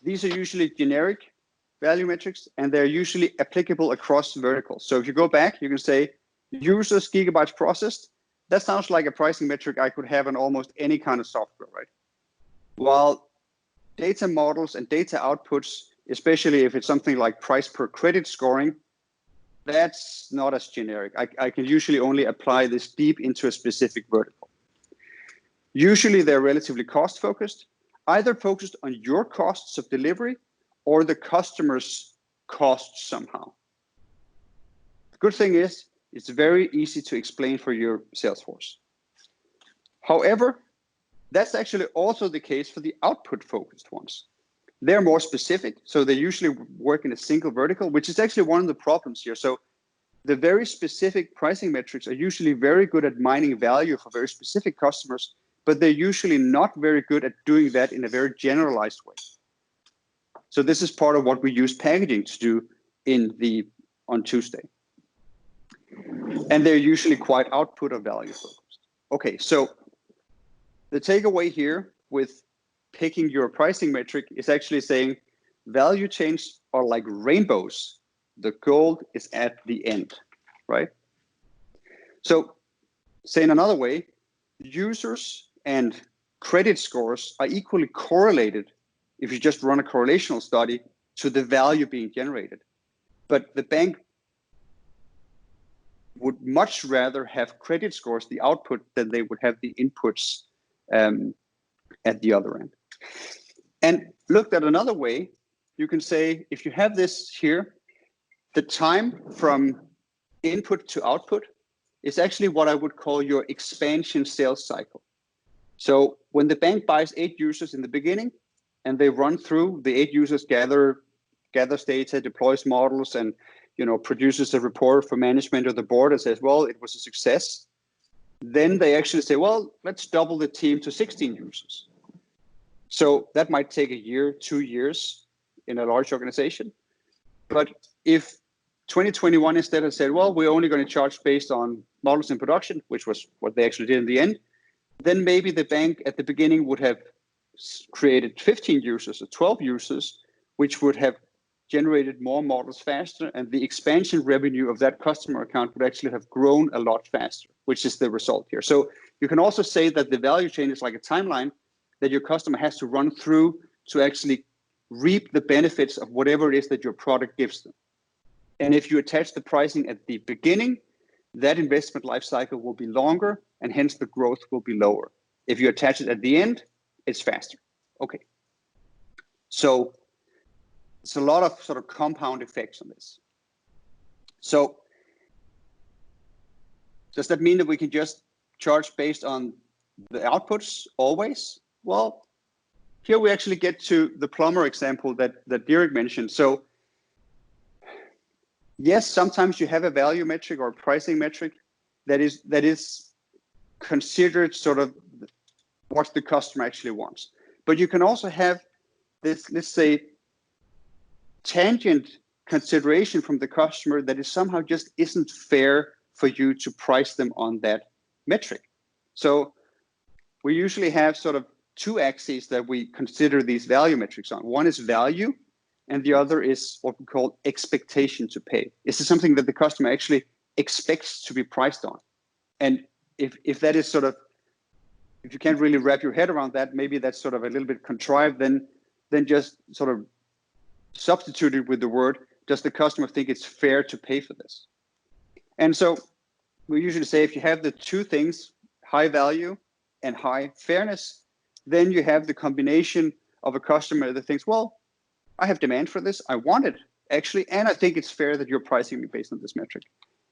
these are usually generic value metrics, and they're usually applicable across verticals. So if you go back, you can say users, gigabytes processed. That sounds like a pricing metric I could have on almost any kind of software, right? While data models and data outputs, especially if it's something like price per credit scoring, that's not as generic. I can usually only apply this deep into a specific vertical. Usually they're relatively cost focused, either focused on your costs of delivery or the customer's costs somehow. The good thing is it's very easy to explain for your sales force. However, that's actually also the case for the output focused ones. They're more specific, so they usually work in a single vertical, which is actually one of the problems here. So the very specific pricing metrics are usually very good at mining value for very specific customers, but they're usually not very good at doing that in a very generalized way. So this is part of what we use packaging to do on Tuesday. And they're usually quite output or value focused. Okay, so the takeaway here with picking your pricing metric is actually saying value chains are like rainbows. The gold is at the end, right? So say in another way, users and credit scores are equally correlated if you just run a correlational study to the value being generated. But the bank would much rather have credit scores, the output, than they would have the inputs at the other end. And looked at another way, you can say, if you have this here, the time from input to output is actually what I would call your expansion sales cycle. So when the bank buys 8 users in the beginning and they run through, the 8 users gathers data, deploys models, and produces a report for management or the board and says, well, it was a success. Then they actually say, well, let's double the team to 16 users. So that might take a year, 2 years in a large organization. But if 2021 instead had said, well, we're only going to charge based on models in production, which was what they actually did in the end, then maybe the bank at the beginning would have created 15 users or 12 users, which would have generated more models faster, and the expansion revenue of that customer account would actually have grown a lot faster, which is the result here. So you can also say that the value chain is like a timeline that your customer has to run through to actually reap the benefits of whatever it is that your product gives them. And if you attach the pricing at the beginning, that investment life cycle will be longer, and hence the growth will be lower. If you attach it at the end, it's faster. Okay. So it's a lot of sort of compound effects on this. So does that mean that we can just charge based on the outputs always? Well, here we actually get to the plumber example that Dirk mentioned. So yes, sometimes you have a value metric or a pricing metric that is considered sort of what the customer actually wants. But you can also have this, let's say, tangent consideration from the customer that is somehow just isn't fair for you to price them on that metric. So we usually have sort of 2 axes that we consider these value metrics on. One is value, and the other is what we call expectation to pay. This is something that the customer actually expects to be priced on. And if that is sort of, if you can't really wrap your head around that, maybe that's sort of a little bit contrived, then just sort of substitute it with the word, does the customer think it's fair to pay for this? And so we usually say if you have the 2 things, high value and high fairness, then you have the combination of a customer that thinks, well, I have demand for this, I want it actually, and I think it's fair that you're pricing me based on this metric.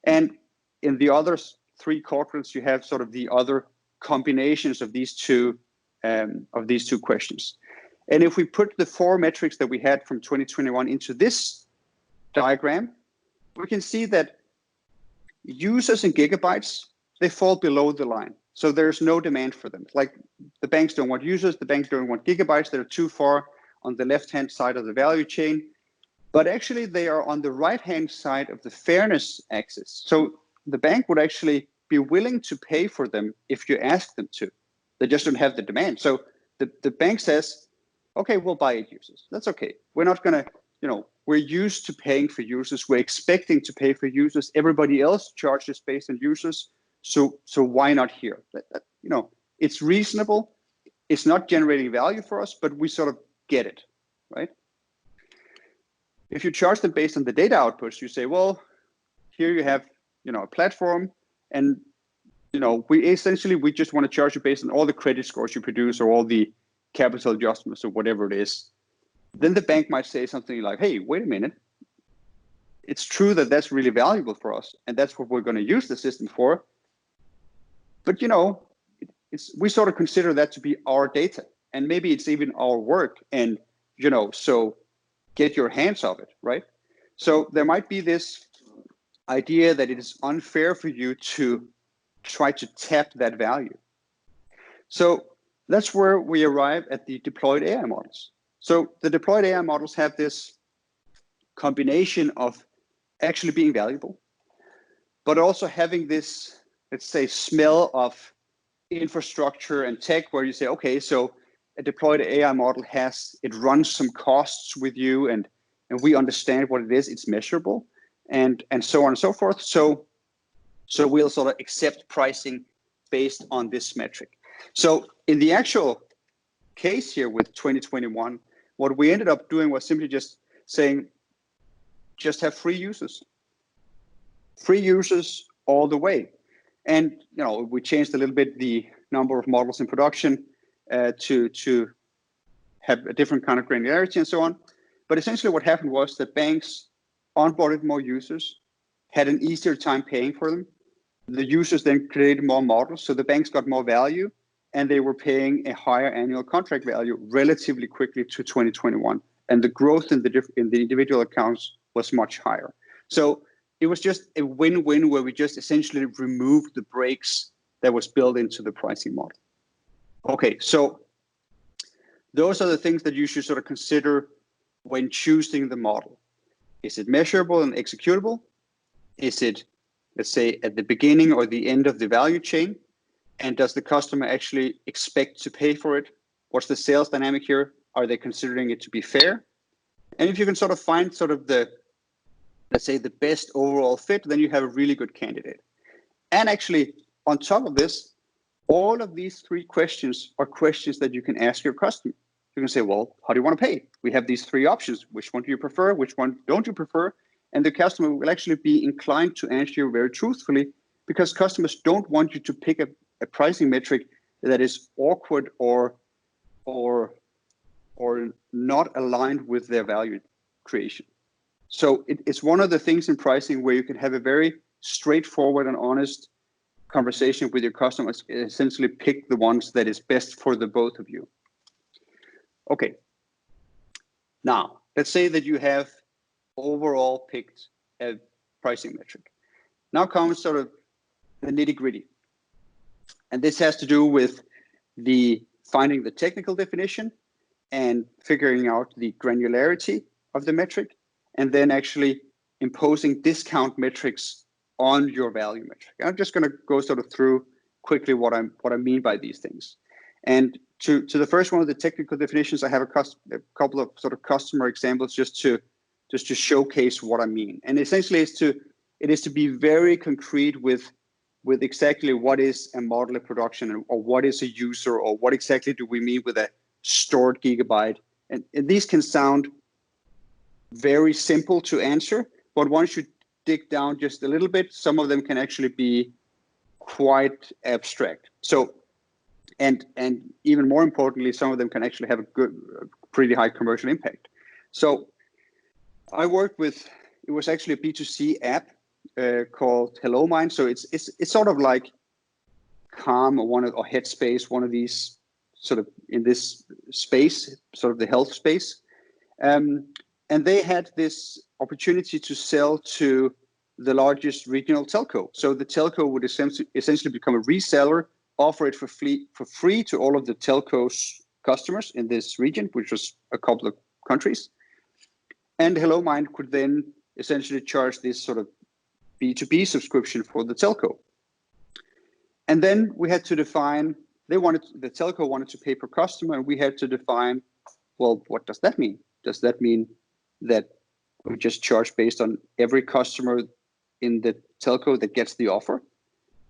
And in the other 3 quadrants, you have sort of the other combinations of these two questions. And if we put the 4 metrics that we had from 2021 into this diagram, we can see that users and gigabytes, they fall below the line. So there's no demand for them. Like the banks don't want users, the banks don't want gigabytes. They're too far on the left-hand side of the value chain. But actually they are on the right-hand side of the fairness axis. So the bank would actually be willing to pay for them if you ask them to. They just don't have the demand. So the bank says, okay, we'll buy 8 users. That's okay. We're not going to, we're used to paying for users. We're expecting to pay for users. Everybody else charges based on users. So why not here? It's reasonable. It's not generating value for us, but we sort of get it, right? If you charge them based on the data outputs, you say, well, here you have, a platform, and we just want to charge you based on all the credit scores you produce or all the capital adjustments or whatever it is. Then the bank might say something like, hey, wait a minute. It's true that that's really valuable for us, and that's what we're going to use the system for. But we sort of consider that to be our data, and maybe it's even our work, and so get your hands off it, right? So there might be this idea that it is unfair for you to try to tap that value. So that's where we arrive at the deployed AI models. So the deployed AI models have this combination of actually being valuable, but also having this, let's say, smell of infrastructure and tech, where you say, okay, so a deployed AI model it runs some costs with you, and we understand what it is, it's measurable, and so on and so forth. So we'll sort of accept pricing based on this metric. So in the actual case here with 2021, what we ended up doing was simply just saying, just have free users all the way. And we changed a little bit the number of models in production to have a different kind of granularity and so on. But essentially what happened was that banks onboarded more users, had an easier time paying for them. The users then created more models, so the banks got more value, and they were paying a higher annual contract value relatively quickly to 2021. And the growth in the individual accounts was much higher. So it was just a win-win, where we just essentially removed the brakes that was built into the pricing model. Okay, so those are the things that you should sort of consider when choosing the model. Is it measurable and executable? Is it, let's say, at the beginning or the end of the value chain? And does the customer actually expect to pay for it? What's the sales dynamic here? Are they considering it to be fair? And if you can sort of find sort of the, let's say, the best overall fit, then you have a really good candidate. And actually, on top of this, all of these three questions are questions that you can ask your customer. You can say, well, how do you want to pay? We have these three options. Which one do you prefer? Which one don't you prefer? And the customer will actually be inclined to answer you very truthfully, because customers don't want you to pick a pricing metric that is awkward or not aligned with their value creation. So it's one of the things in pricing where you can have a very straightforward and honest conversation with your customers, essentially pick the ones that is best for the both of you. Okay. Now, let's say that you have overall picked a pricing metric. Now comes sort of the nitty-gritty. And this has to do with finding the technical definition and figuring out the granularity of the metric, and then actually imposing discount metrics on your value metric. I'm just going to go sort of through quickly what I mean by these things. And to the first one of the technical definitions, I have a couple of sort of customer examples just to showcase what I mean. And essentially, it is to be very concrete with exactly what is a model of production, or what is a user, or what exactly do we mean with a stored gigabyte. And these can sound very simple to answer, but once you dig down just a little bit, some of them can actually be quite abstract. So, and even more importantly, some of them can actually have a pretty high commercial impact. So I worked with, it was actually a B2C app called HelloMind. So it's sort of like Calm or Headspace, one of these sort of in this space, sort of the health space. And they had this opportunity to sell to the largest regional telco. So the telco would essentially become a reseller, offer it for free to all of the telco's customers in this region, which was a couple of countries. And HelloMind could then essentially charge this sort of B2B subscription for the telco. And then we had to define, the telco wanted to pay per customer, and we had to define, well, what does that mean? Does that mean that we just charge based on every customer in the telco that gets the offer?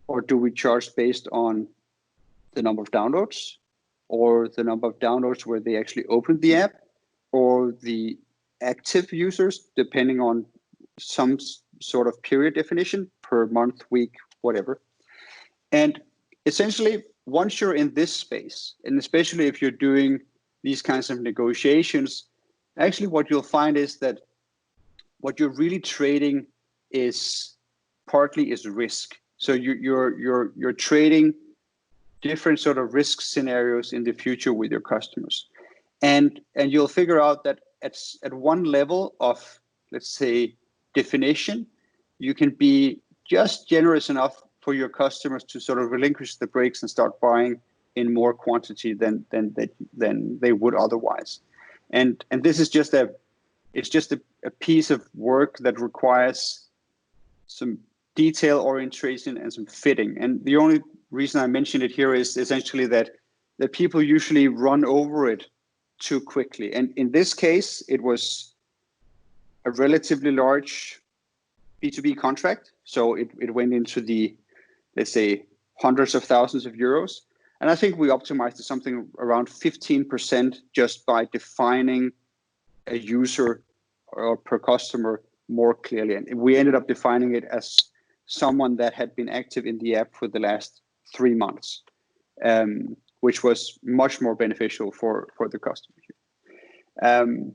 Or do we charge based on the number of downloads, or the number of downloads where they actually opened the app, or the active users, depending on some sort of period definition per month, week, whatever. And essentially, once you're in this space, and especially if you're doing these kinds of negotiations, actually what you'll find is that what you're really trading is partly is risk. So you're trading different sort of risk scenarios in the future with your customers, and you'll figure out that at one level of, let's say, definition, you can be just generous enough for your customers to sort of relinquish the brakes and start buying in more quantity than they would otherwise. And this is just a piece of work that requires some detail orientation and some fitting. And the only reason I mention it here is essentially that people usually run over it too quickly. And in this case, it was a relatively large B2B contract. So it went into the, let's say, hundreds of thousands of euros. And I think we optimized to something around 15% just by defining a user or per customer more clearly. And we ended up defining it as someone that had been active in the app for the last 3 months, which was much more beneficial for the customer here.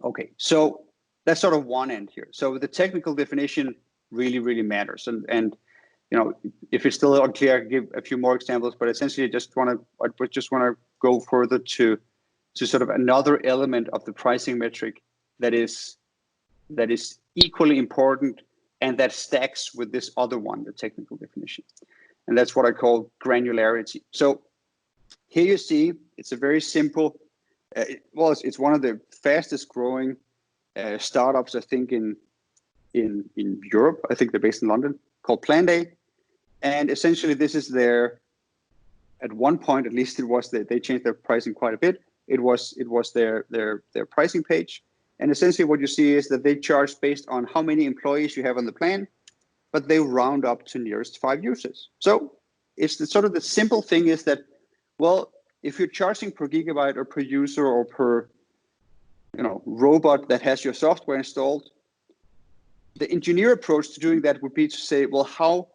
Okay, so that's sort of one end here. So the technical definition really matters. And you know, if it's still unclear, I can give a few more examples, but essentially I just want to go further to sort of another element of the pricing metric that is equally important and that stacks with this other one, the technical definition. And that's what I call granularity. So here you see, it's a very simple, it's one of the fastest growing startups, I think, in Europe. I think they're based in London, called Planday. And essentially this is at one point, at least it was, they changed their pricing quite a bit. It was their pricing page. And essentially what you see is that they charge based on how many employees you have on the plan, but they round up to nearest 5 users. So it's the simple thing is that, well, if you're charging per gigabyte or per user or per, you know, robot that has your software installed, the engineer approach to doing that would be to say, well, how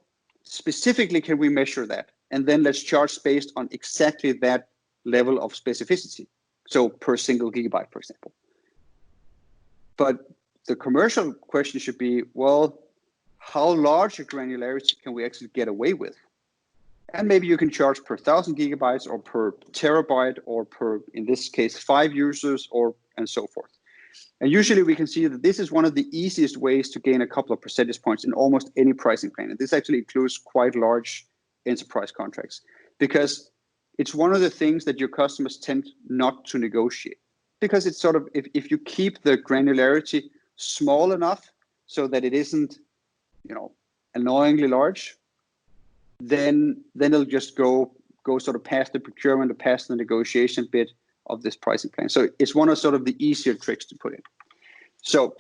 specifically can we measure that? And then let's charge based on exactly that level of specificity. So per single gigabyte, for example. But the commercial question should be, well, how large a granularity can we actually get away with? And maybe you can charge per 1,000 gigabytes or per terabyte or per, in this case, 5 users or and so forth. And usually we can see that this is one of the easiest ways to gain a couple of percentage points in almost any pricing plan. And this actually includes quite large enterprise contracts because it's one of the things that your customers tend not to negotiate. Because it's sort of, if you keep the granularity small enough so that it isn't, you know, annoyingly large, then it'll just go sort of past the procurement or past the negotiation bit of this pricing plan. So it's one of sort of the easier tricks to put in. So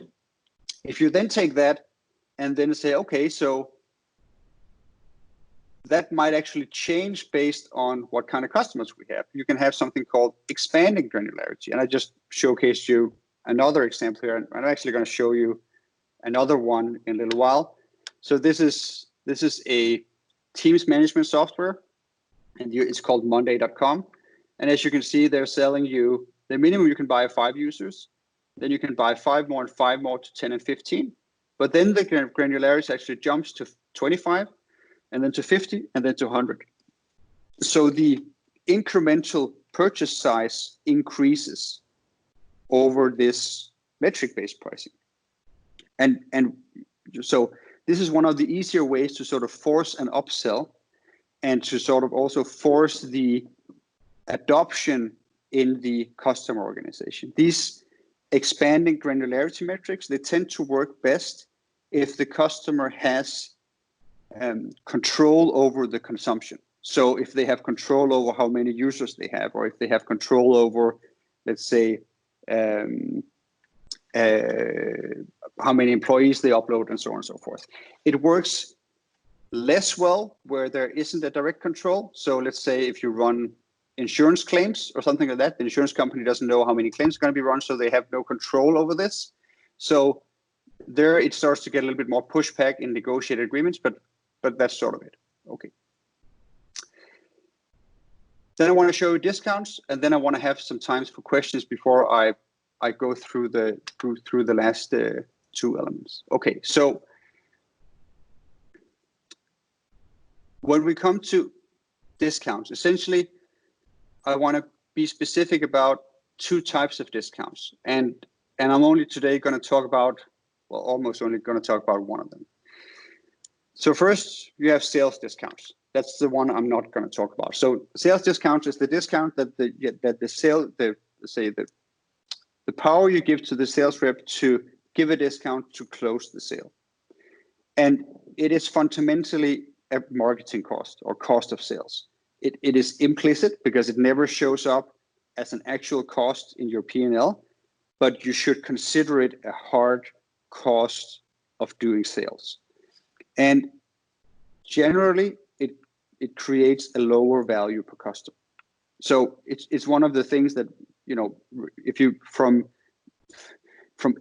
if you then take that and then say, okay, so that might actually change based on what kind of customers we have. You can have something called expanding granularity. And I just showcased you another example here. And I'm actually going to show you another one in a little while. So this is a Teams management software, and it's called Monday.com. And as you can see, they're selling you the minimum you can buy 5 users. Then you can buy 5 more and 5 more to 10 and 15. But then the granularity actually jumps to 25 and then to 50 and then to 100. So the incremental purchase size increases over this metric-based pricing. And so this is one of the easier ways to sort of force an upsell and to sort of also force the adoption in the customer organization. These expanding granularity metrics, they tend to work best if the customer has control over the consumption. So if they have control over how many users they have, or if they have control over, let's say, how many employees they upload and so on and so forth. It works less well where there isn't a direct control. So let's say if you run insurance claims or something like that, the insurance company doesn't know how many claims are going to be run, so they have no control over this. So there it starts to get a little bit more pushback in negotiated agreements, but that's sort of it. Okay. Then I want to show you discounts, and then I want to have some time for questions before I go through the last two elements. Okay, so when we come to discounts, essentially, I want to be specific about two types of discounts, and I'm only today going to talk about, well, almost only going to talk about one of them. So first, you have sales discounts. That's the one I'm not going to talk about. So sales discount is the discount that the power you give to the sales rep to give a discount to close the sale. And it is fundamentally a marketing cost or cost of sales. It is implicit because it never shows up as an actual cost in your P&L, but you should consider it a hard cost of doing sales. And generally, it creates a lower value per customer. So it's one of the things that, you know, if you from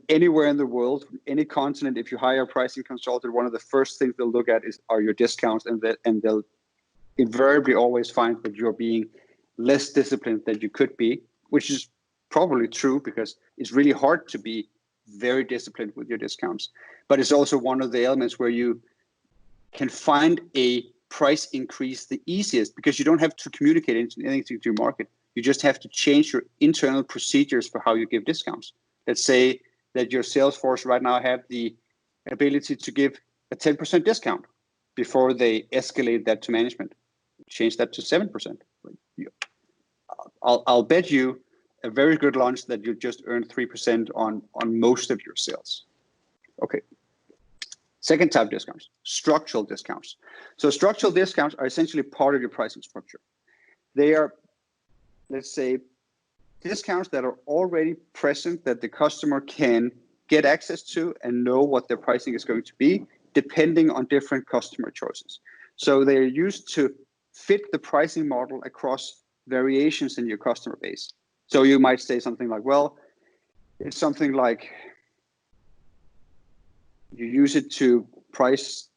anywhere in the world, from any continent, if you hire a pricing consultant, one of the first things they'll look at are your discounts, and they'll invariably always find that you're being less disciplined than you could be, which is probably true because it's really hard to be very disciplined with your discounts. But it's also one of the elements where you can find a price increase the easiest because you don't have to communicate anything to your market. You just have to change your internal procedures for how you give discounts. Let's say that your sales force right now have the ability to give a 10% discount before they escalate that to management. Change that to 7%. I'll bet you a very good launch that you just earned 3% on most of your sales. Okay. Second type of discounts, structural discounts. So structural discounts are essentially part of your pricing structure. They are, let's say, discounts that are already present that the customer can get access to and know what their pricing is going to be, depending on different customer choices. So they're used to fit the pricing model across variations in your customer base. So you might say something like, well, it's something like you use it to price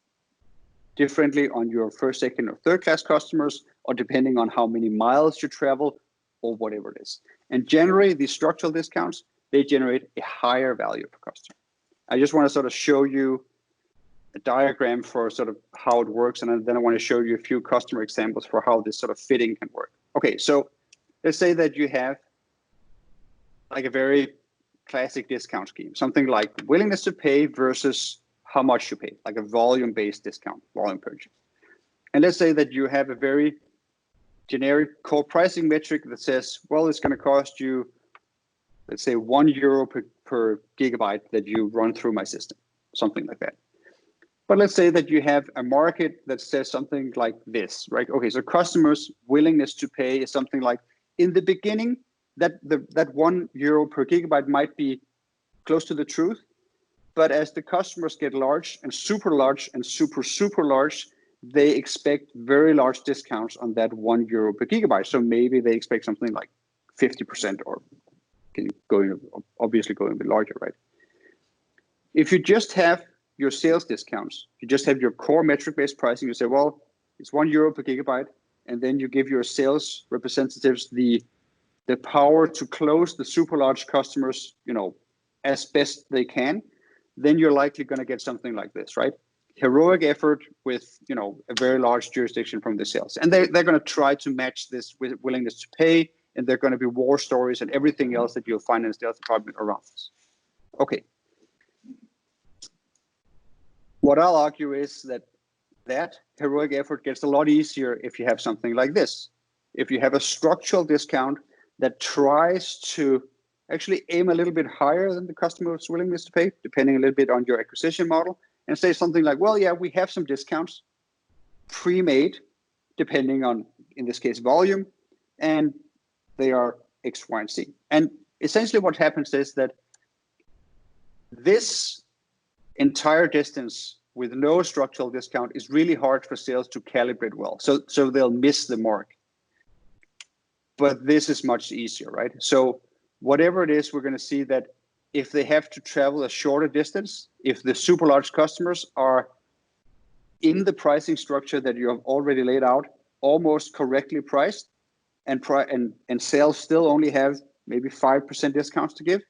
differently on your first, second, or third class customers, or depending on how many miles you travel, or whatever it is. And generally, these structural discounts, they generate a higher value per customer. I just want to sort of show you a diagram for sort of how it works, and then I want to show you a few customer examples for how this sort of fitting can work. Okay, so let's say that you have like a very classic discount scheme, something like willingness to pay versus how much you pay, like a volume-based discount, volume purchase. And let's say that you have a very generic core pricing metric that says, well, it's going to cost you, let's say, €1 per gigabyte that you run through my system, something like that. But let's say that you have a market that says something like this, right? Okay, so customers' willingness to pay is something like, in the beginning, that €1 per gigabyte might be close to the truth, but as the customers get large and super large, they expect very large discounts on that €1 per gigabyte. So maybe they expect something like 50% or obviously going a bit larger, right? If you just have your sales discounts, you just have your core metric-based pricing, you say, well, it's €1 per gigabyte, and then you give your sales representatives the power to close the super large customers, you know, as best they can, then you're likely going to get something like this, right? Heroic effort with, you know, a very large jurisdiction from the sales. And they're going to try to match this with willingness to pay, and they're going to be war stories and everything else that you'll find in the sales department around this. Okay. What I'll argue is that heroic effort gets a lot easier if you have something like this. If you have a structural discount that tries to actually aim a little bit higher than the customer's willingness to pay, depending a little bit on your acquisition model, and say something like, well, yeah, we have some discounts pre-made, depending on, in this case, volume, and they are X, Y, and Z. And essentially what happens is that this entire distance with no structural discount is really hard for sales to calibrate well. So they'll miss the mark. But this is much easier, right? So whatever it is, we're going to see that if they have to travel a shorter distance, if the super large customers are in the pricing structure that you have already laid out, almost correctly priced, and sales still only have maybe 5% discounts to give,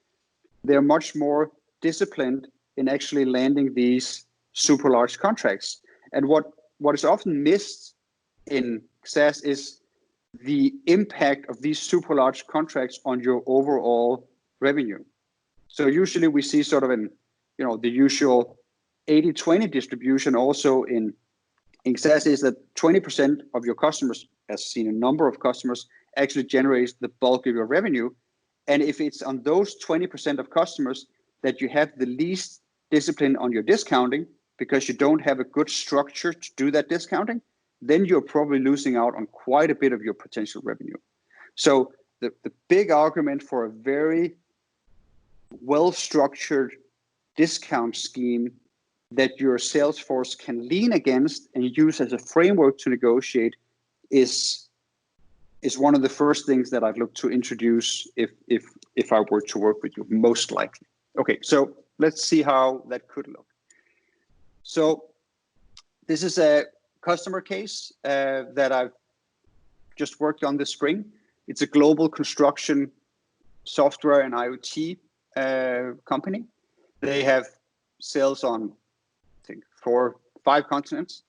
they're much more disciplined in actually landing these super large contracts. And what is often missed in SaaS is the impact of these super large contracts on your overall revenue. So usually we see sort of the usual 80-20 distribution also in SaaS is that 20% of your customers, as seen a number of customers, actually generates the bulk of your revenue. And if it's on those 20% of customers that you have the least discipline on your discounting because you don't have a good structure to do that discounting, then you're probably losing out on quite a bit of your potential revenue. So the big argument for a very well-structured discount scheme that your sales force can lean against and use as a framework to negotiate is one of the first things that I'd look to introduce if I were to work with you, most likely. Okay, so let's see how that could look. So this is a customer case that I've just worked on this spring. It's a global construction software and IoT company. They have sales on, I think, 4-5 continents.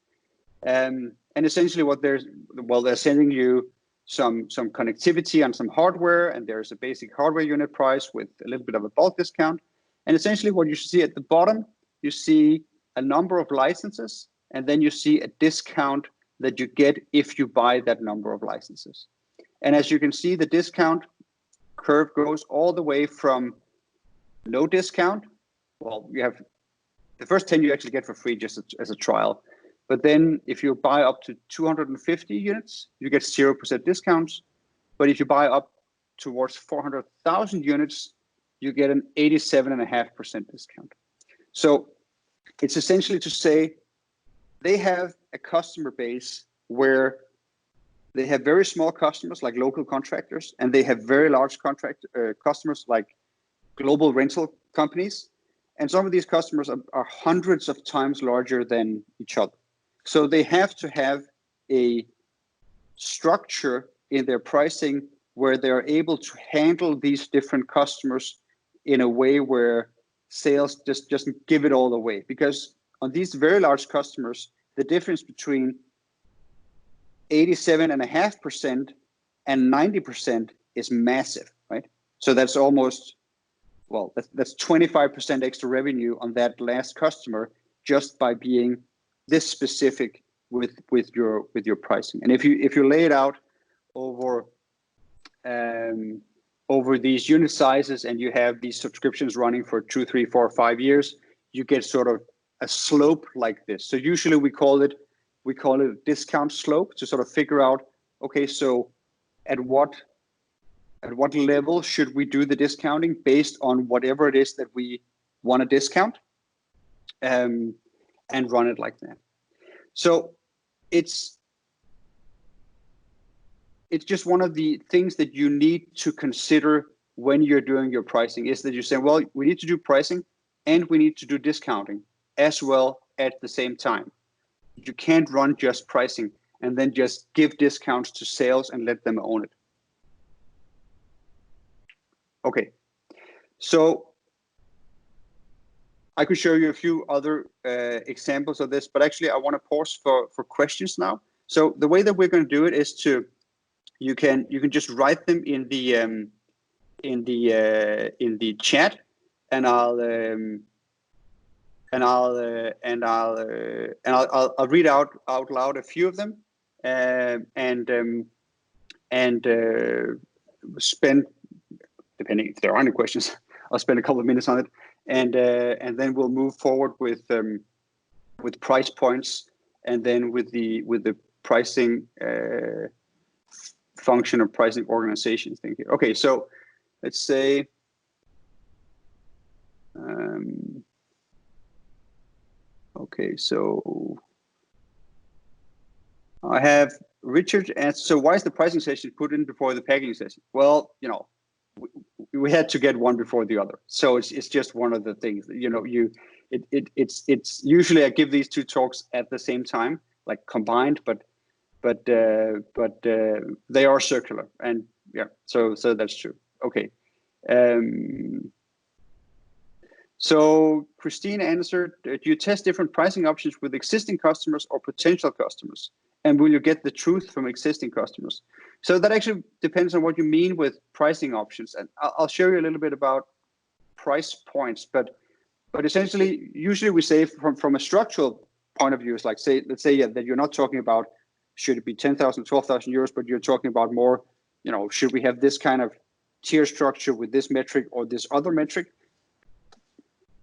And essentially what they're sending you some connectivity and some hardware, and there's a basic hardware unit price with a little bit of a bulk discount. And essentially what you see at the bottom, you see a number of licenses, and then you see a discount that you get if you buy that number of licenses. And as you can see, the discount curve goes all the way from no discount. Well, you have the first 10 you actually get for free just as a trial. But then if you buy up to 250 units, you get 0% discounts. But if you buy up towards 400,000 units, you get an 87.5% discount. So it's essentially to say they have a customer base where they have very small customers like local contractors, and they have very large customers like global rental companies. And some of these customers are hundreds of times larger than each other. So they have to have a structure in their pricing where they're able to handle these different customers in a way where sales just doesn't give it all away. Because on these very large customers, the difference between 87.5% and 90% is massive, right? So that's almost, well, that's 25% extra revenue on that last customer just by being this specific with your pricing. And if you lay it out over these unit sizes and you have these subscriptions running for 2, 3, 4, 5 years, you get sort of a slope like this. So usually we call it a discount slope to sort of figure out, okay, so at what level should we do the discounting based on whatever it is that we want to discount, and run it like that. So it's just one of the things that you need to consider when you're doing your pricing is that you say, well, we need to do pricing and we need to do discounting as well at the same time. You can't run just pricing and then just give discounts to sales and let them own it. Okay, so I could show you a few other examples of this, but actually I want to pause for questions now. So the way that we're going to do it is you can just write them in the chat, and I'll read out loud a few of them, and spend, depending if there are any questions, I'll spend a couple of minutes on it, and then we'll move forward with price points, and then with the pricing function or pricing organization thing here. Okay, so let's say okay, so I have Richard asked, so why is the pricing session put in before the packaging session? Well, we had to get one before the other. So it's just one of the things, you know, it's usually I give these two talks at the same time, like combined, but they are circular, and yeah, so that's true. Okay. So Christine answered, do you test different pricing options with existing customers or potential customers? And will you get the truth from existing customers? So that actually depends on what you mean with pricing options. And I'll show you a little bit about price points, but essentially, usually we say from a structural point of view, it's like, let's say that you're not talking about, should it be 10,000, 12,000 euros, but you're talking about more, you know, should we have this kind of tier structure with this metric or this other metric?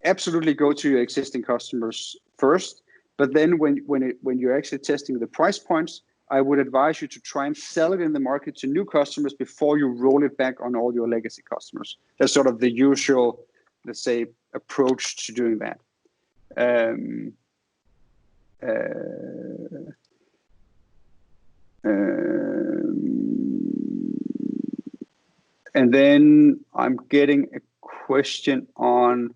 Absolutely go to your existing customers first, but then when you're actually testing the price points, I would advise you to try and sell it in the market to new customers before you roll it back on all your legacy customers. That's sort of the usual, let's say, approach to doing that. And then I'm getting a question on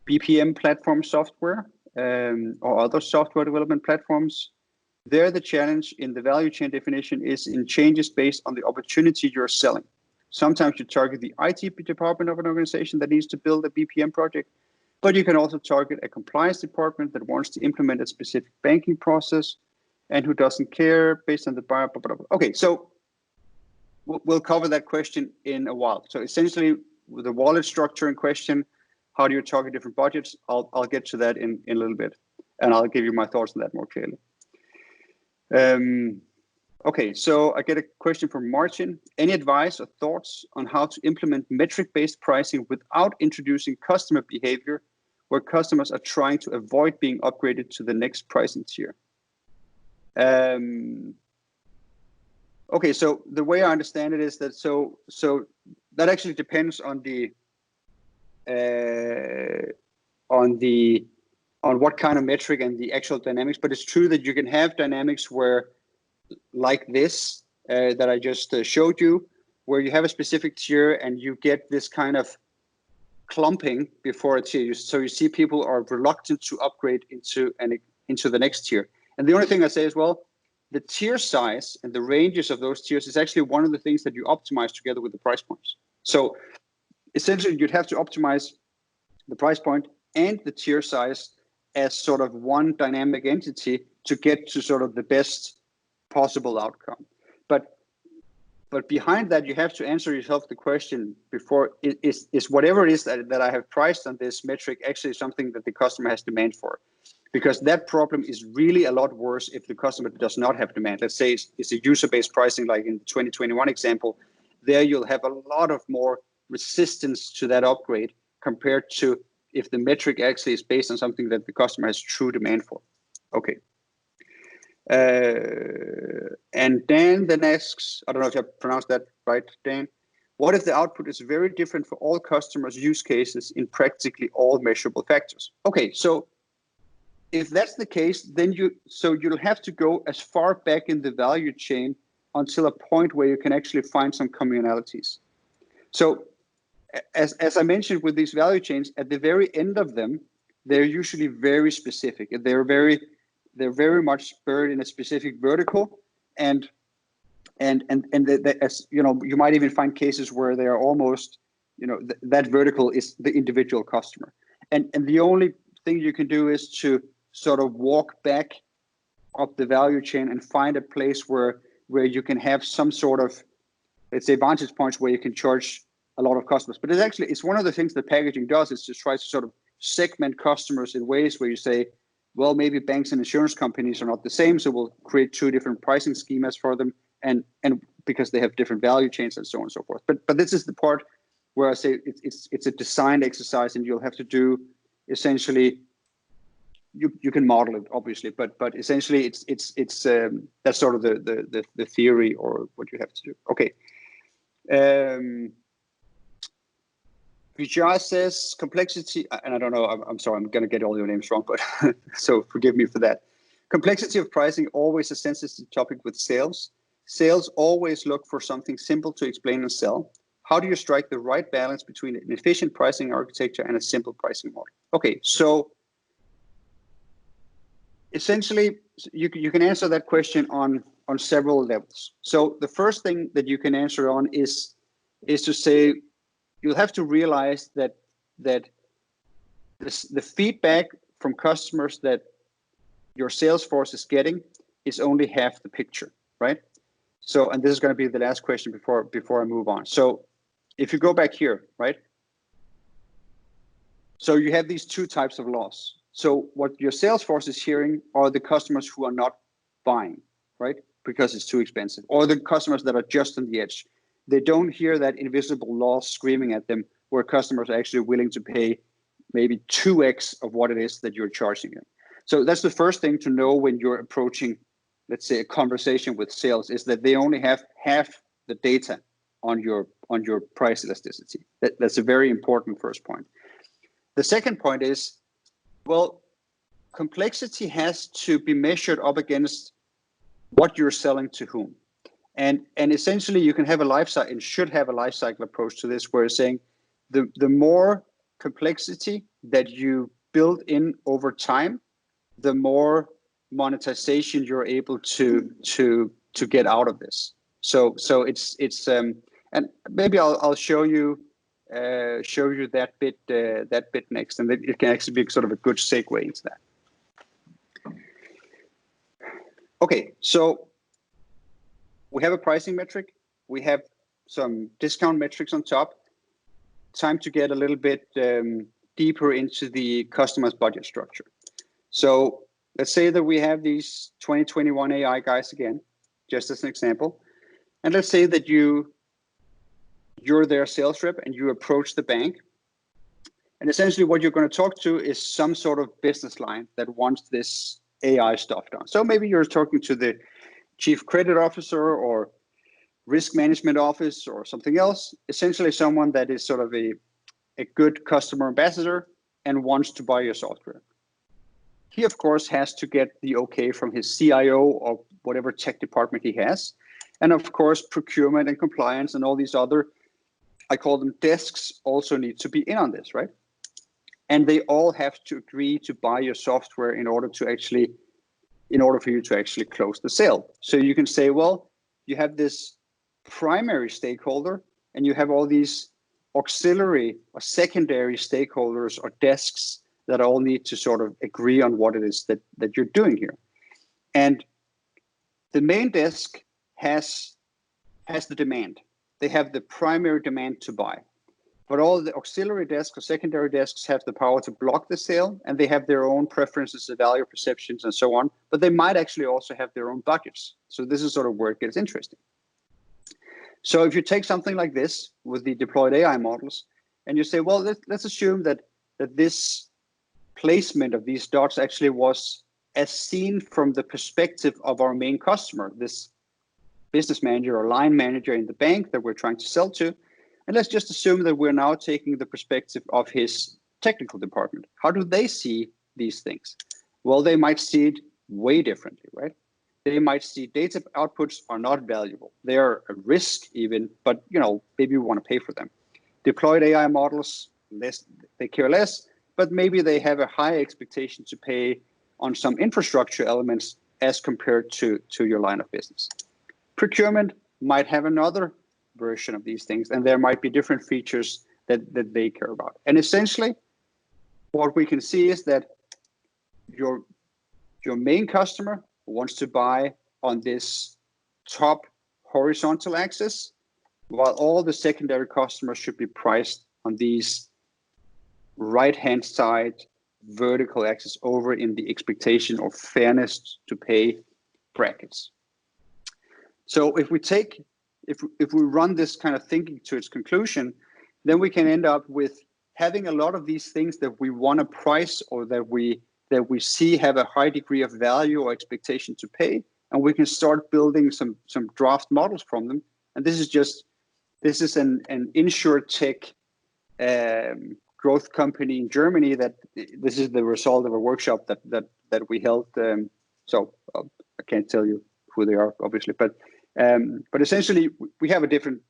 BPM platform software or other software development platforms. There, the challenge in the value chain definition is in changes based on the opportunity you're selling. Sometimes you target the IT department of an organization that needs to build a BPM project, but you can also target a compliance department that wants to implement a specific banking process and who doesn't care based on the buyer. Okay, so we'll cover that question in a while. So essentially, with the wallet structure in question, how do you target different budgets? I'll get to that in a little bit, and I'll give you my thoughts on that more clearly. Okay, so I get a question from Martin. Any advice or thoughts on how to implement metric-based pricing without introducing customer behavior where customers are trying to avoid being upgraded to the next pricing tier? Okay, so the way I understand it is that so that actually depends on what kind of metric and the actual dynamics, but it's true that you can have dynamics where, like this, that I just showed you, where you have a specific tier and you get this kind of clumping before a tier. So you see people are reluctant to upgrade into the next tier. And the only thing I say is, well, the tier size and the ranges of those tiers is actually one of the things that you optimize together with the price points. So essentially, you'd have to optimize the price point and the tier size as sort of one dynamic entity to get to sort of the best possible outcome. But behind that, you have to answer yourself the question before, is whatever it is that I have priced on this metric actually something that the customer has demand for? Because that problem is really a lot worse if the customer does not have demand. Let's say it's a user-based pricing, like in the 2021 example. There you'll have a lot of more resistance to that upgrade compared to if the metric actually is based on something that the customer has true demand for. Okay. And Dan then asks, I don't know if I pronounced that right, Dan. What if the output is very different for all customers' use cases in practically all measurable factors? Okay, so if that's the case, then you'll have to go as far back in the value chain until a point where you can actually find some commonalities. So as I mentioned with these value chains, at the very end of them, they're usually very specific. They're very much buried in a specific vertical, and as you know, you might even find cases where they are almost, you know, that vertical is the individual customer, and the only thing you can do is to sort of walk back up the value chain and find a place where you can have some sort of, let's say, vantage points where you can charge a lot of customers. But it's one of the things that packaging does, is just try to sort of segment customers in ways where you say, well, maybe banks and insurance companies are not the same, so we'll create two different pricing schemas for them, and because they have different value chains and so on and so forth. But this is the part where I say it's a design exercise, and you'll have to do essentially. You can model it, obviously, but essentially it's that's sort of the theory or what you have to do. Okay. Vijay says complexity, and I don't know, I'm sorry, I'm going to get all your names wrong, but so forgive me for that. Complexity of pricing always a sensitive topic with sales. Sales always look for something simple to explain and sell. how do you strike the right balance between an efficient pricing architecture and a simple pricing model? Okay, so essentially, you can answer that question on several levels. So the first thing that you can answer on is to say you'll have to realize that the feedback from customers that your sales force is getting is only half the picture, right? So, and this is going to be the last question before I move on. So if you go back here, right? So you have these two types of loss. So what your sales force is hearing are the customers who are not buying, right? Because it's too expensive, or the customers that are just on the edge. They don't hear that invisible loss screaming at them, where customers are actually willing to pay maybe 2x of what it is that you're charging them. So that's the first thing to know when you're approaching, let's say, a conversation with sales, is that they only have half the data on your price elasticity. That's a very important first point. The second point is, well, complexity has to be measured up against what you're selling to whom. And essentially you can have a life cycle and should have a life cycle approach to this, where you're saying the more complexity that you build in over time, the more monetization you're able to get out of this. So it's and maybe I'll show you that bit next, and it can actually be sort of a good segue into that. Okay, so we have a pricing metric, we have some discount metrics on top. Time to get a little bit deeper into the customer's budget structure. So let's say that we have these 2021 AI guys again, just as an example. And let's say that you're their sales rep and you approach the bank. And essentially what you're going to talk to is some sort of business line that wants this AI stuff done. So maybe you're talking to the chief credit officer or risk management office or something else, essentially someone that is sort of a good customer ambassador and wants to buy your software. He, of course, has to get the okay from his CIO or whatever tech department he has. And of course, procurement and compliance and all these other, I call them desks, also need to be in on this, right? And they all have to agree to buy your software in order for you to actually close the sale. So you can say, well, you have this primary stakeholder and you have all these auxiliary or secondary stakeholders or desks that all need to sort of agree on what it is that you're doing here. And the main desk has the demand. They have the primary demand to buy. But all the auxiliary desks or secondary desks have the power to block the sale, and they have their own preferences, value perceptions, and so on. But they might actually also have their own budgets. So this is sort of where it gets interesting. So if you take something like this with the deployed AI models, and you say, well, let's assume that this placement of these dots actually was as seen from the perspective of our main customer, this business manager or line manager in the bank that we're trying to sell to. And let's just assume that we're now taking the perspective of his technical department. How do they see these things? Well, they might see it way differently, right? They might see data outputs are not valuable. They are a risk even, but maybe we want to pay for them. Deployed AI models, they care less, but maybe they have a high expectation to pay on some infrastructure elements as compared to your line of business. Procurement might have another version of these things, and there might be different features that they care about. And essentially, what we can see is that your main customer wants to buy on this top horizontal axis, while all the secondary customers should be priced on these right-hand side vertical axis over in the expectation of fairness to pay brackets. So if we run this kind of thinking to its conclusion, then we can end up with having a lot of these things that we want to price or that we see have a high degree of value or expectation to pay, and we can start building some draft models from them. And this is an insurtech growth company in Germany that this is the result of a workshop that we held. So I can't tell you who they are, obviously, but essentially we have a different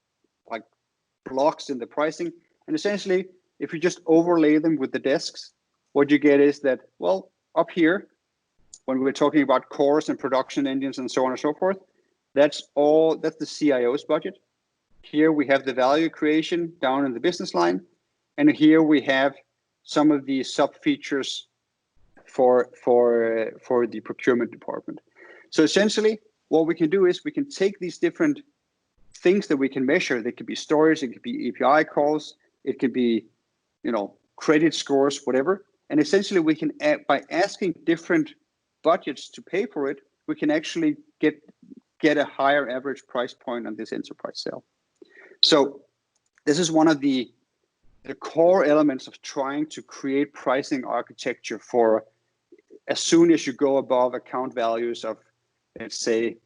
blocks in the pricing. And essentially, if you just overlay them with the desks, what you get is that, well, up here, when we're talking about cores and production engines and so on and so forth, that's the CIO's budget. Here we have the value creation down in the business line. And here we have some of the sub features for the procurement department. So essentially, what we can do is we can take these different things that we can measure. They could be storage, it could be API calls, it could be, credit scores, whatever. And essentially, we can by asking different budgets to pay for it, we can actually get a higher average price point on this enterprise sale. So this is one of the core elements of trying to create pricing architecture for as soon as you go above account values of, let's say,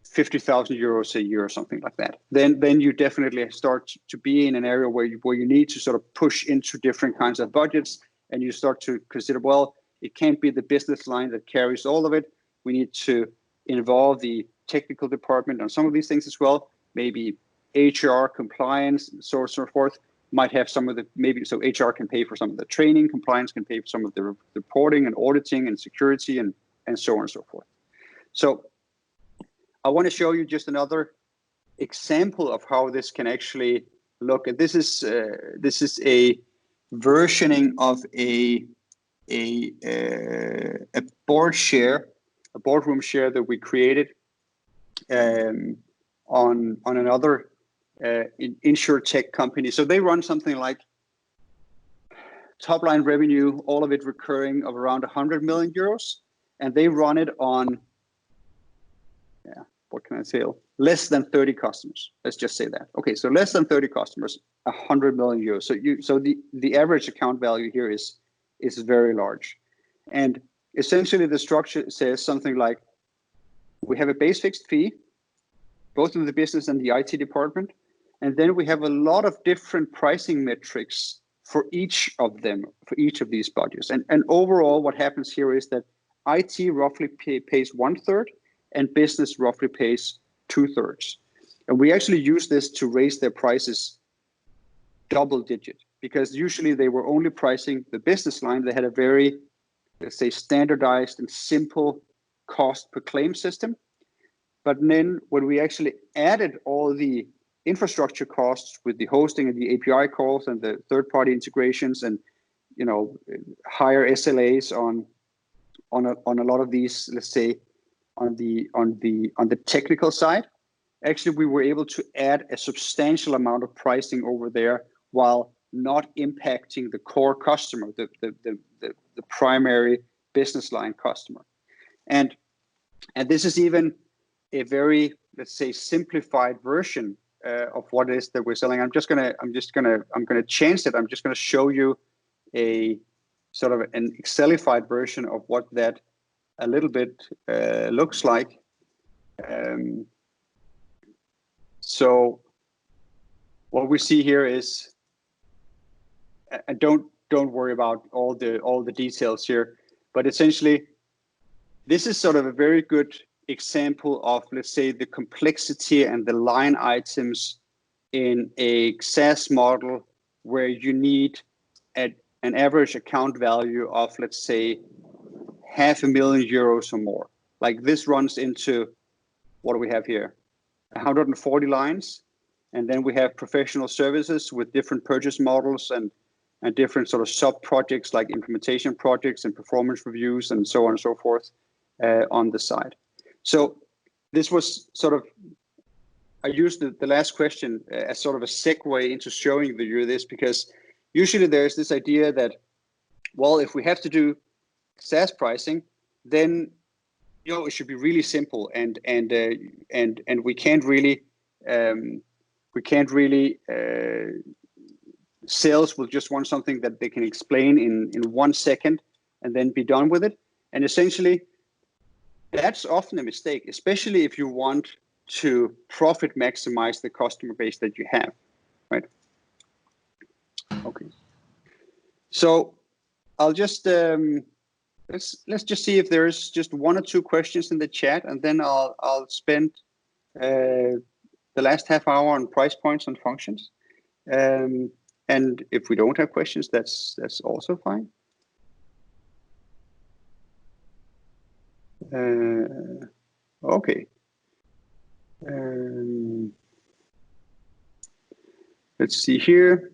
50,000 euros a year or something like that. Then you definitely start to be in an area where you need to sort of push into different kinds of budgets, and you start to consider, well, it can't be the business line that carries all of it. We need to involve the technical department on some of these things as well. Maybe HR, compliance, and so on and so forth might have some of the, so HR can pay for some of the training, compliance can pay for some of the reporting and auditing and security and so on and so forth. So I want to show you just another example of how this can actually look. And this is a versioning of a boardroom share that we created on another insurtech company. So they run something like top line revenue, all of it recurring, of around 100 million euros, and they run it on, what can I say? Less than 30 customers. Let's just say that. Okay, so less than 30 customers, 100 million euros. So the average account value here is very large, and essentially the structure says something like, we have a base fixed fee, both in the business and the IT department, and then we have a lot of different pricing metrics for each of them, for each of these budgets. And overall, what happens here is that IT roughly pays 1/3, and business roughly pays 2/3. And we actually use this to raise their prices double digit, because usually they were only pricing the business line. They had a very, let's say, standardized and simple cost per claim system. But then when we actually added all the infrastructure costs with the hosting and the API calls and the third-party integrations and higher SLAs on a lot of these, let's say, on the technical side, actually we were able to add a substantial amount of pricing over there while not impacting the core customer, the primary business line customer. And this is even a very, let's say, simplified version of what it is that we're selling. I'm gonna change it. I'm just gonna show you a sort of an Excelified version of what that a little bit looks like. So what we see here is, and don't worry about all the details here, but essentially this is sort of a very good example of, let's say, the complexity and the line items in a SaaS model where you need an average account value of, let's say, 500,000 euros or more. Like this runs into, what do we have here? 140 lines. And then we have professional services with different purchase models and different sort of sub projects like implementation projects and performance reviews and so on and so forth on the side. So this was sort of, I used the last question as sort of a segue into showing you this, because usually there's this idea that, well, if we have to do SaaS pricing, then it should be really simple, and we can't really sales will just want something that they can explain in 1 second and then be done with it. And essentially, that's often a mistake, especially if you want to profit maximize the customer base that you have, right? Okay. So I'll just let's just see if there's just 1 or 2 questions in the chat, and then I'll spend the last half hour on price points and functions. And if we don't have questions, that's also fine. Okay. Let's see here.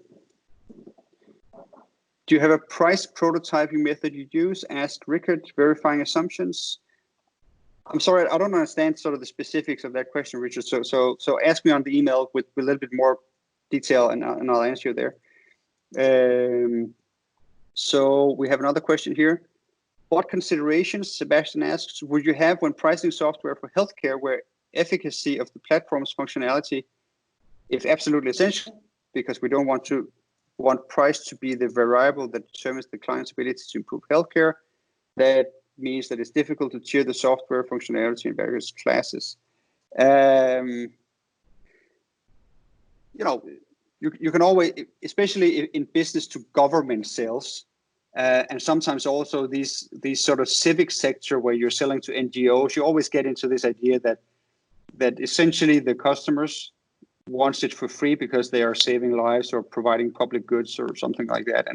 Do you have a price prototyping method you use? Asked Rickard, verifying assumptions. I'm sorry, I don't understand sort of the specifics of that question, Richard. So ask me on the email with a little bit more detail, and I'll answer you there. So we have another question here. What considerations, Sebastian asks, would you have when pricing software for healthcare where efficacy of the platform's functionality is absolutely essential, because we don't want price to be the variable that determines the client's ability to improve healthcare? That means that it's difficult to tier the software functionality in various classes. You know, you can always, especially in business to government sales, and sometimes also these sort of civic sector where you're selling to NGOs, you always get into this idea that essentially the customers wants it for free because they are saving lives or providing public goods or something like that.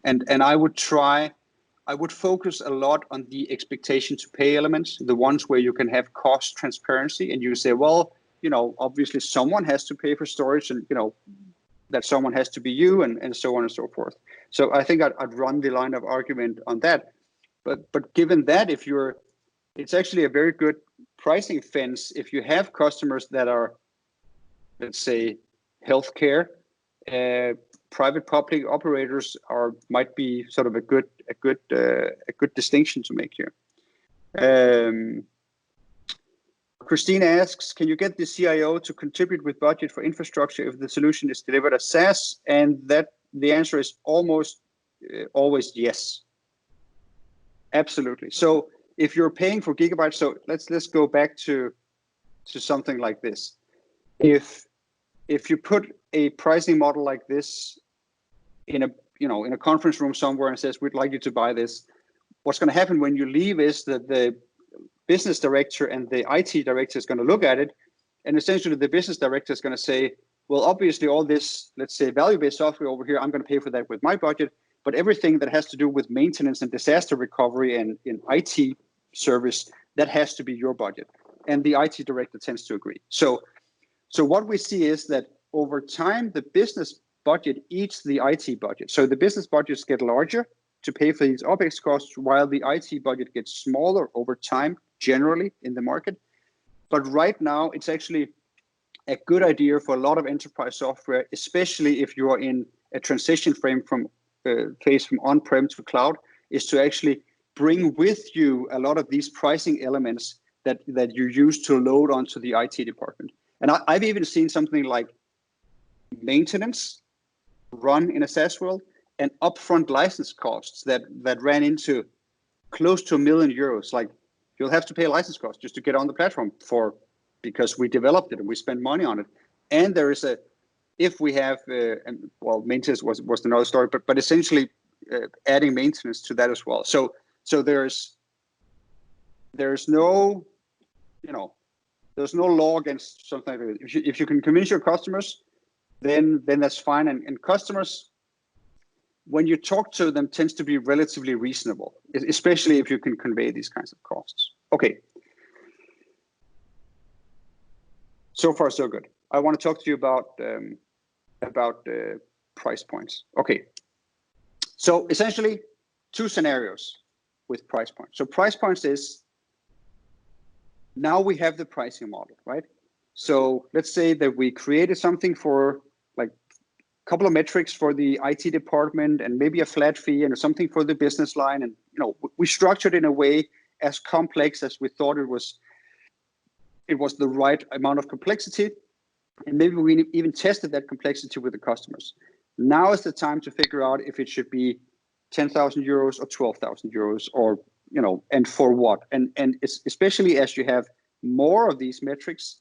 And I would focus a lot on the expectation to pay elements, the ones where you can have cost transparency, and you say, well, you know, obviously someone has to pay for storage, and you know that someone has to be you, and so on and so forth. So I think I'd run the line of argument on that. But given that, it's actually a very good pricing fence if you have customers that are, let's say, healthcare. Private public operators might be sort of a good distinction to make here. Christine asks, can you get the CIO to contribute with budget for infrastructure if the solution is delivered as SaaS? And that the answer is almost always yes. Absolutely. So if you're paying for gigabytes, so let's go back to something like this. If you put a pricing model like this in a conference room somewhere and says, we'd like you to buy this, what's going to happen when you leave is that the business director and the IT director is going to look at it, and essentially the business director is going to say, well, obviously all this, let's say, value-based software over here, I'm going to pay for that with my budget, but everything that has to do with maintenance and disaster recovery and in IT service, that has to be your budget. And the IT director tends to agree. So what we see is that over time, the business budget eats the IT budget. So the business budgets get larger to pay for these OpEx costs, while the IT budget gets smaller over time, generally in the market. But right now, it's actually a good idea for a lot of enterprise software, especially if you are in a transition phase from on-prem to cloud, is to actually bring with you a lot of these pricing elements that you use to load onto the IT department. And I've even seen something like maintenance run in a SaaS world and upfront license costs that ran into close to €1 million. Like, you'll have to pay a license cost just to get on the platform because we developed it and we spent money on it. And there is if we have, maintenance was another story, but essentially adding maintenance to that as well. So there's no, there's no law against something like that. If you can convince your customers, then that's fine. And customers, when you talk to them, tends to be relatively reasonable, especially if you can convey these kinds of costs. Okay. So far, so good. I want to talk to you about price points. Okay. So essentially, two scenarios with price points. So price points is, now we have the pricing model, right? So let's say that we created something for like a couple of metrics for the IT department and maybe a flat fee and something for the business line. And we structured it in a way as complex as we thought it was the right amount of complexity. And maybe we even tested that complexity with the customers. Now is the time to figure out if it should be 10,000 euros or 12,000 euros or, and for what. And especially as you have more of these metrics,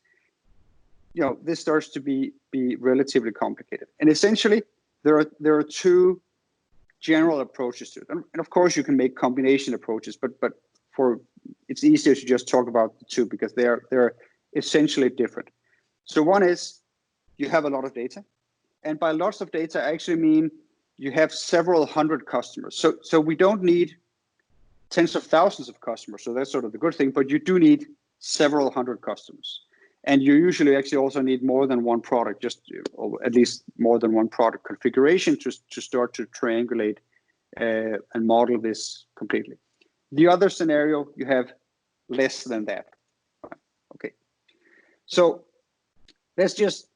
this starts to be relatively complicated. And essentially, there are two general approaches to it. And of course, you can make combination approaches, but it's easier to just talk about the two because they're essentially different. So one is you have a lot of data. And by lots of data, I actually mean you have several hundred customers. So we don't need tens of thousands of customers. So that's sort of the good thing, but you do need several hundred customers. And you usually actually also need more than one product, or at least more than one product configuration to start to triangulate and model this completely. The other scenario, you have less than that. Okay. So let's just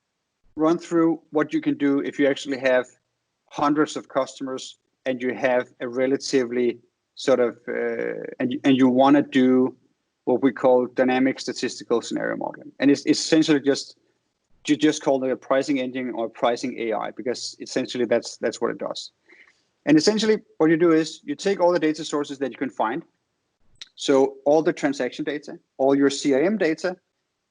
run through what you can do if you actually have hundreds of customers and you have a relatively sort of, and you want to do what we call dynamic statistical scenario modeling. And it's essentially you just call it a pricing engine or pricing AI, because essentially that's what it does. And essentially what you do is you take all the data sources that you can find. So all the transaction data, all your CRM data,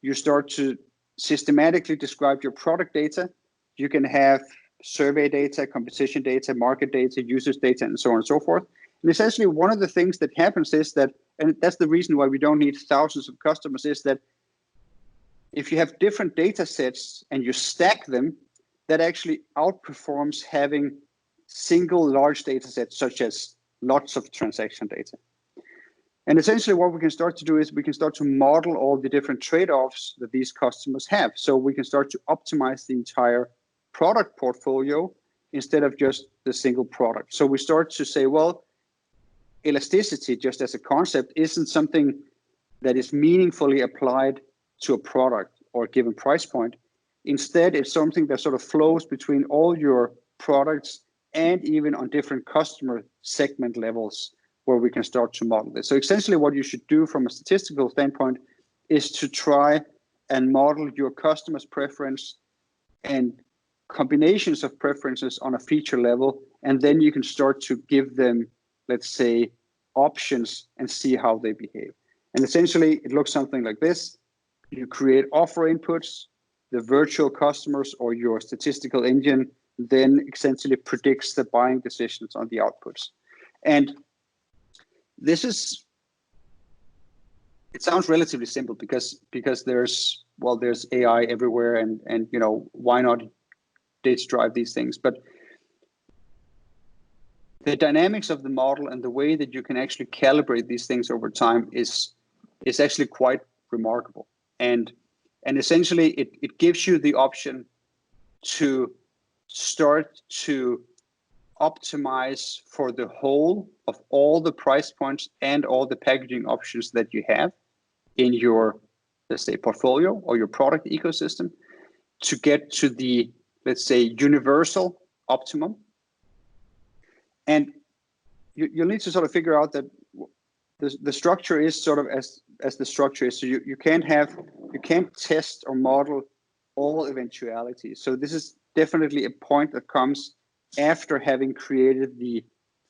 you start to systematically describe your product data. You can have survey data, competition data, market data, users data, and so on and so forth. And essentially one of the things that happens is that, and that's the reason why we don't need thousands of customers, is that if you have different data sets and you stack them, that actually outperforms having single large data sets, such as lots of transaction data. And essentially what we can start to do is we can start to model all the different trade-offs that these customers have. So we can start to optimize the entire product portfolio instead of just the single product. So we start to say, well, elasticity, just as a concept, isn't something that is meaningfully applied to a product or a given price point. Instead, it's something that sort of flows between all your products and even on different customer segment levels, where we can start to model this. So essentially what you should do from a statistical standpoint is to try and model your customer's preference and combinations of preferences on a feature level, and then you can start to give them, let's say, options and see how they behave. And essentially it looks something like this. You create offer inputs, the virtual customers or your statistical engine then essentially predicts the buying decisions on the outputs. And this is, it sounds relatively simple because there's AI everywhere, and you know, why not data drive these things? But the dynamics of the model and the way that you can actually calibrate these things over time is actually quite remarkable. And essentially it gives you the option to start to optimize for the whole of all the price points and all the packaging options that you have in your, let's say, portfolio or your product ecosystem, to get to the, let's say, universal optimum. And you'll need to sort of figure out that the structure is sort of as the structure is. So you can't test or model all eventualities. So this is definitely a point that comes after having created the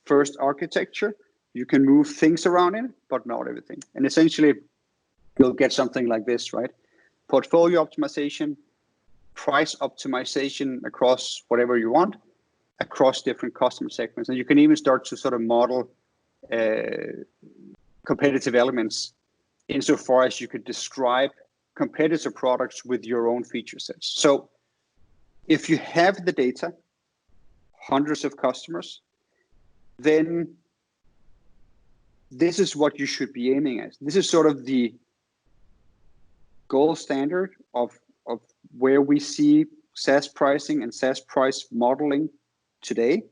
first architecture. You can move things around in it, but not everything. And essentially you'll get something like this, right? Portfolio optimization, price optimization across whatever you want, across different customer segments. And you can even start to sort of model competitive elements insofar as you could describe competitor products with your own feature sets. So if you have the data, hundreds of customers, then this is what you should be aiming at. This is sort of the gold standard of where we see SaaS pricing and SaaS price modeling today.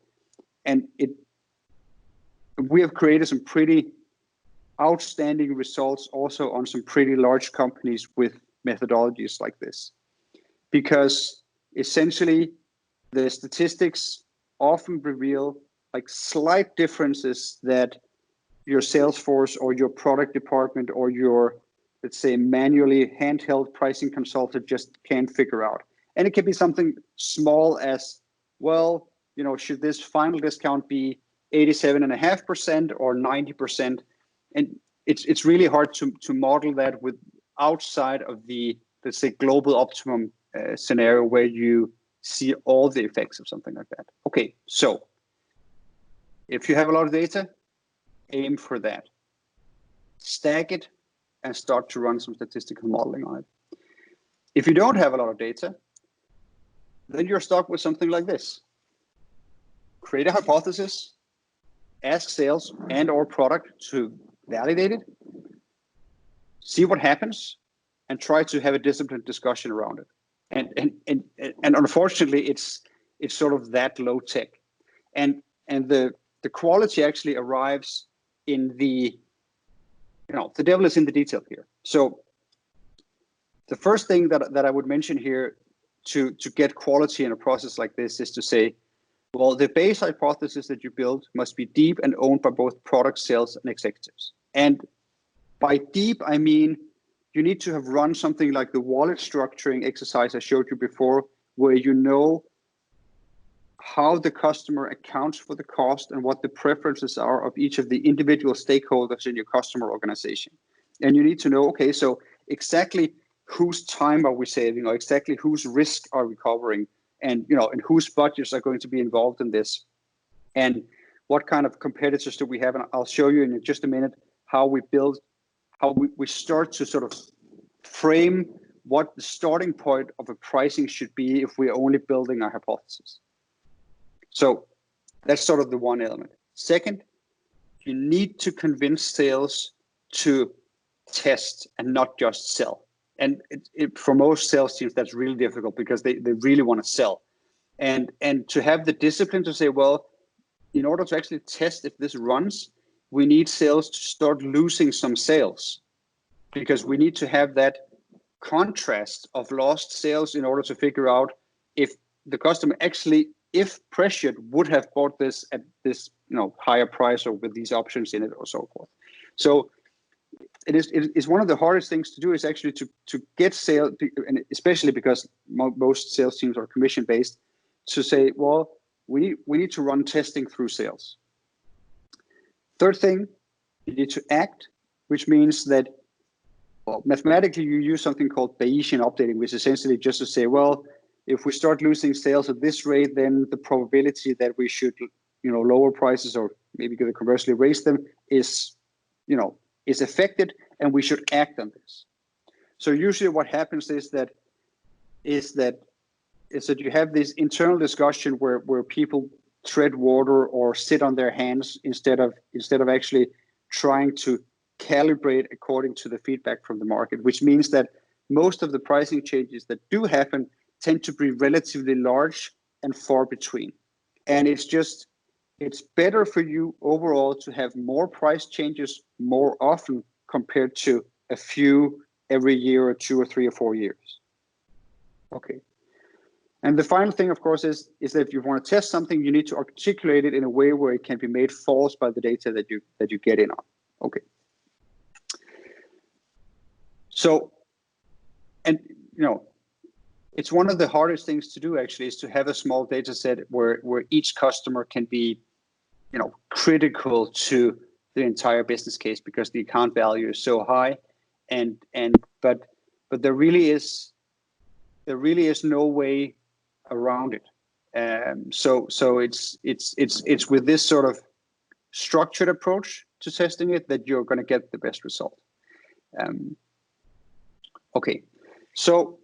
And we have created some pretty outstanding results also on some pretty large companies with methodologies like this, because essentially the statistics often reveal like slight differences that your sales force or your product department or your, let's say, manually handheld pricing consultant just can't figure out. And it can be something small as, well, you know, should this final discount be 87.5% or 90%? And it's really hard to model that with outside of the, let's say, global optimum scenario where you see all the effects of something like that. Okay, so if you have a lot of data, aim for that. Stack it and start to run some statistical modeling on it. If you don't have a lot of data, then you're stuck with something like this. Create a hypothesis, ask sales and or product to validate it, see what happens, and try to have a disciplined discussion around it. And unfortunately, it's sort of that low tech, and the quality actually arrives in the devil is in the detail here. So the first thing that I would mention here to get quality in a process like this is to say, well, the base hypothesis that you build must be deep and owned by both product, sales, and executives. And by deep, I mean you need to have run something like the wallet structuring exercise I showed you before, where you know how the customer accounts for the cost and what the preferences are of each of the individual stakeholders in your customer organization. And you need to know, okay, so exactly whose time are we saving, or exactly whose risk are we covering, and and whose budgets are going to be involved in this, and what kind of competitors do we have. And I'll show you in just a minute how we start to sort of frame what the starting point of a pricing should be if we're only building a hypothesis. So that's sort of the one element. Second, you need to convince sales to test and not just sell. And for most sales teams, that's really difficult because they really want to sell. And to have the discipline to say, well, in order to actually test if this runs, we need sales to start losing some sales, because we need to have that contrast of lost sales in order to figure out if the customer actually, if pressured, would have bought this at this higher price or with these options in it or so forth. So it is one of the hardest things to do, is actually to get sales, and especially because most sales teams are commission based, to say, well, we need to run testing through sales. Third thing, you need to act, which means that, well, mathematically you use something called Bayesian updating, which is essentially just to say, well, if we start losing sales at this rate, then the probability that we should lower prices or maybe conversely raise them is affected, and we should act on this. So usually what happens is that you have this internal discussion where people tread water or sit on their hands instead of actually trying to calibrate according to the feedback from the market, which means that most of the pricing changes that do happen tend to be relatively large and far between. And it's better for you overall to have more price changes more often compared to a few every year or 2 or 3 or 4 years. Okay. And the final thing, of course, is that if you want to test something, you need to articulate it in a way where it can be made false by the data that you get in on. Okay. So, and it's one of the hardest things to do actually, is to have a small data set where each customer can be critical to the entire business case, because the account value is so high, but there really is no way around it. So it's with this sort of structured approach to testing it that you're going to get the best result. Okay, so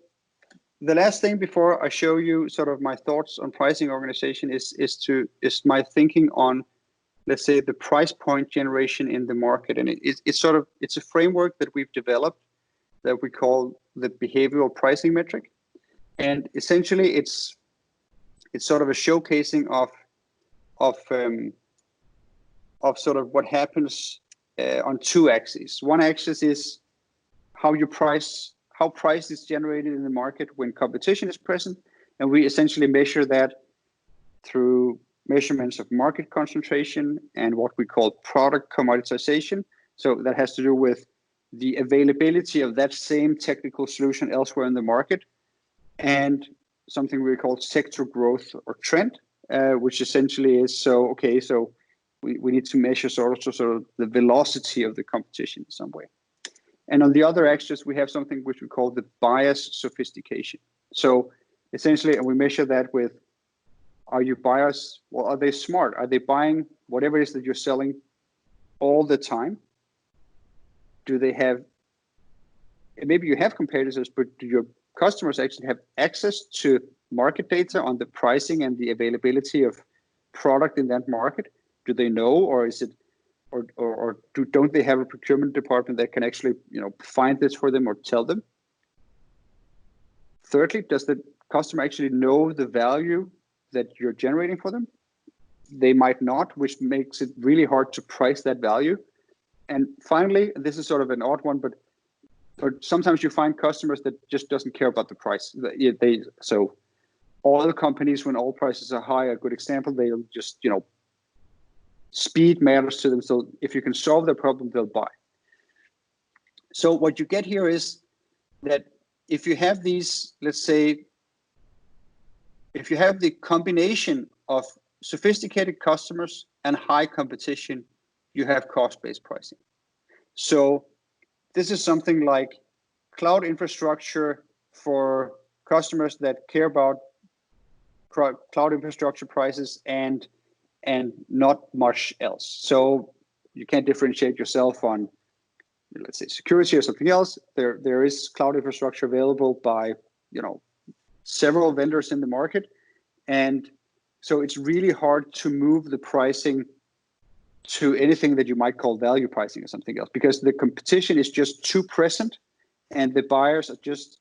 the last thing before I show you sort of my thoughts on pricing organization is my thinking on, let's say, the price point generation in the market. And it's a framework that we've developed that we call the behavioral pricing metric. And essentially it's sort of a showcasing of sort of what happens on 2 axes. One axis is how price is generated in the market when competition is present. And we essentially measure that through measurements of market concentration and what we call product commoditization. So that has to do with the availability of that same technical solution elsewhere in the market, and something we call sector growth or trend, which essentially is, so we need to measure sort of the velocity of the competition in some way. And on the other axis, we have something which we call the buyer's sophistication. So essentially, and we measure that with, are your buyers, well, are they smart? Are they buying whatever it is that you're selling all the time? Do they have, maybe you have competitors, but do your customers actually have access to market data on the pricing and the availability of product in that market? Do they know, or is it, or don't they have a procurement department that can actually, find this for them or tell them? Thirdly, does the customer actually know the value that you're generating for them? They might not, which makes it really hard to price that value. And finally, this is sort of an odd one, but sometimes you find customers that just doesn't care about the price. So oil companies, when oil prices are high, a good example, they'll just, speed matters to them. So if you can solve their problem, they'll buy. So what you get here is that if you have these, let's say, if you have the combination of sophisticated customers and high competition, you have cost-based pricing. So this is something like cloud infrastructure for customers that care about cloud infrastructure prices and not much else. So you can't differentiate yourself on, let's say, security or something else. There is cloud infrastructure available by, several vendors in the market. And so it's really hard to move the pricing to anything that you might call value pricing or something else, because the competition is just too present, and the buyers are just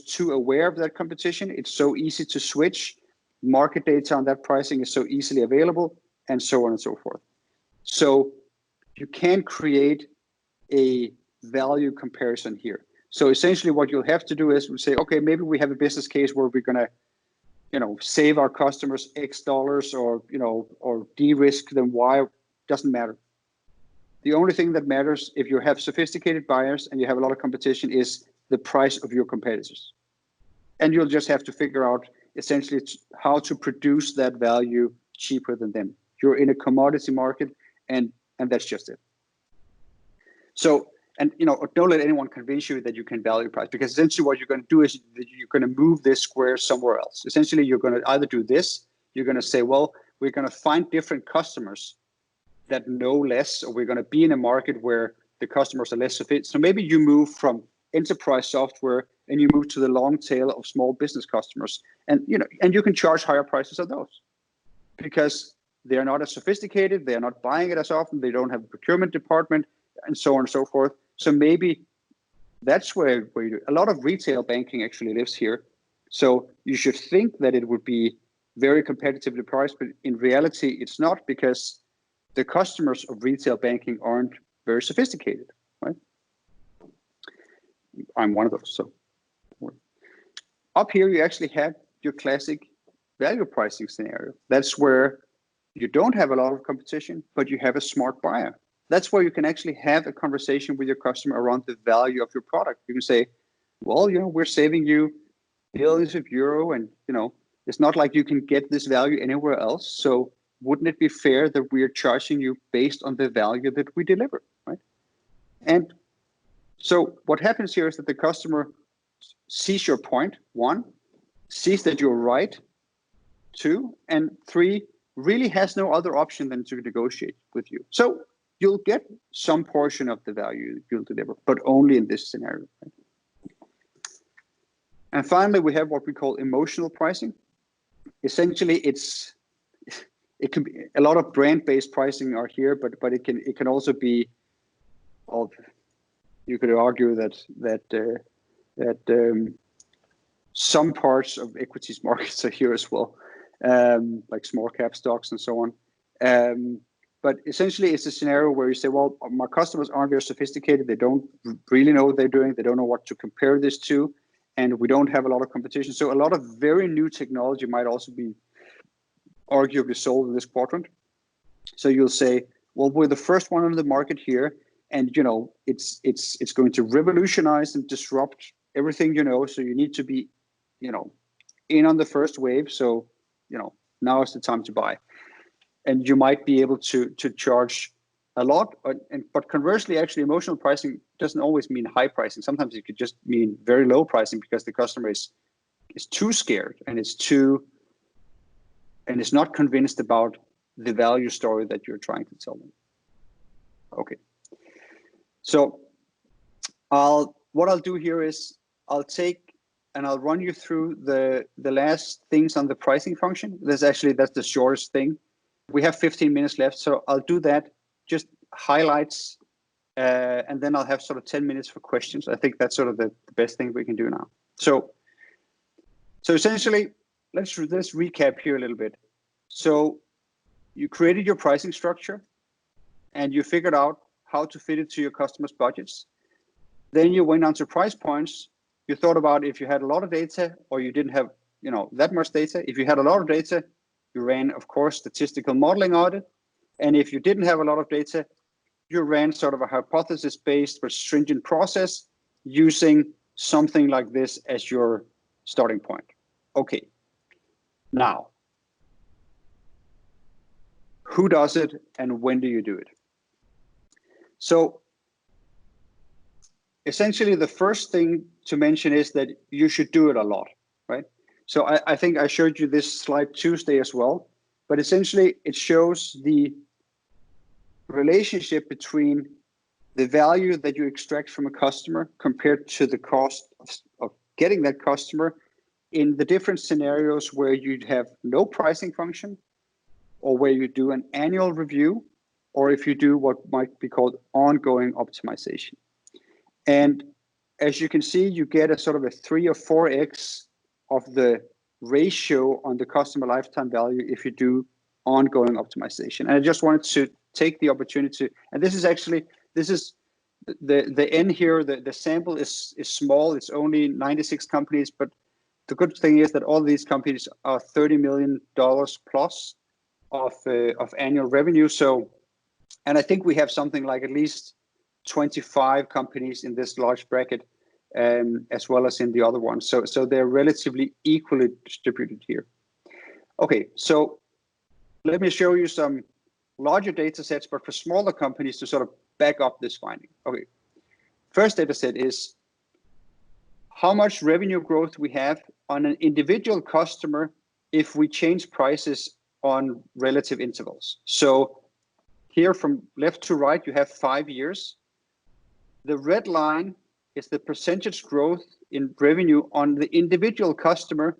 too aware of that competition. It's so easy to switch. Market data on that pricing is so easily available, and so on and so forth. So you can create a value comparison here. So essentially what you'll have to do is we say, okay, maybe we have a business case where we're going to, save our customers X dollars, or, or de-risk them Y, doesn't matter. The only thing that matters if you have sophisticated buyers and you have a lot of competition is the price of your competitors. And you'll just have to figure out essentially how to produce that value cheaper than them. You're in a commodity market, and that's just it. So, and don't let anyone convince you that you can value price, because essentially what you're going to do is you're going to move this square somewhere else. Essentially, you're going to either do this, you're going to say, well, we're going to find different customers that know less, or we're going to be in a market where the customers are less sophisticated. So maybe you move from enterprise software and you move to the long tail of small business customers, and you can charge higher prices of those because they are not as sophisticated, they are not buying it as often, they don't have a procurement department, and so on and so forth. So maybe that's where you do. A lot of retail banking actually lives here. So you should think that it would be very competitively priced, but in reality, it's not, because the customers of retail banking aren't very sophisticated, right? I'm one of those. So up here, you actually have your classic value pricing scenario. That's where you don't have a lot of competition, but you have a smart buyer. That's where you can actually have a conversation with your customer around the value of your product. You can say, well, we're saving you billions of euro, and it's not like you can get this value anywhere else. So wouldn't it be fair that we're charging you based on the value that we deliver, right? And so what happens here is that the customer sees your point, one, sees that you're right, two, and three, really has no other option than to negotiate with you. So you'll get some portion of the value you'll deliver, but only in this scenario. Right? And finally, we have what we call emotional pricing. Essentially, it can be a lot of brand-based pricing are here, but it can also be of, you could argue that some parts of equities markets are here as well, like small cap stocks and so on. But essentially, it's a scenario where you say, well, my customers aren't very sophisticated. They don't really know what they're doing. They don't know what to compare this to. And we don't have a lot of competition. So a lot of very new technology might also be arguably sold in this quadrant. So you'll say, well, we're the first one on the market here. And, it's going to revolutionize and disrupt everything, so you need to be, in on the first wave. So, now is the time to buy. And you might be able to charge a lot, but conversely, actually, emotional pricing doesn't always mean high pricing. Sometimes it could just mean very low pricing because the customer is too scared and is not convinced about the value story that you're trying to tell them. Okay. So I'll what I'll do here is I'll take and I'll run you through the last things on the pricing function. That's the shortest thing. We have 15 minutes left, so I'll do that, just highlights, and then I'll have sort of 10 minutes for questions. I think that's sort of the best thing we can do now. So essentially, let's recap here a little bit. So you created your pricing structure and you figured out how to fit it to your customers' budgets. Then you went on to price points. You thought about if you had a lot of data or you didn't have, that much data. If you had a lot of data, you ran, of course, statistical modeling on it. And if you didn't have a lot of data, you ran sort of a hypothesis-based but stringent process using something like this as your starting point. Okay, now, who does it and when do you do it? So essentially, the first thing to mention is that you should do it a lot, right? So I think I showed you this slide Tuesday as well, but essentially it shows the relationship between the value that you extract from a customer compared to the cost of getting that customer in the different scenarios where you'd have no pricing function, or where you do an annual review, or if you do what might be called ongoing optimization. And as you can see, you get a sort of a 3 or 4x of the ratio on the customer lifetime value if you do ongoing optimization. And I just wanted to take the opportunity, and this is the N here, the sample is small, it's only 96 companies, but the good thing is that all these companies are $30 million plus of annual revenue. So, and I think we have something like at least 25 companies in this large bracket, as well as in the other ones. So they're relatively equally distributed here. Okay, so let me show you some larger data sets, but for smaller companies to sort of back up this finding. Okay, first data set is how much revenue growth we have on an individual customer if we change prices on relative intervals. So here from left to right, you have 5 years. The red line is the percentage growth in revenue on the individual customer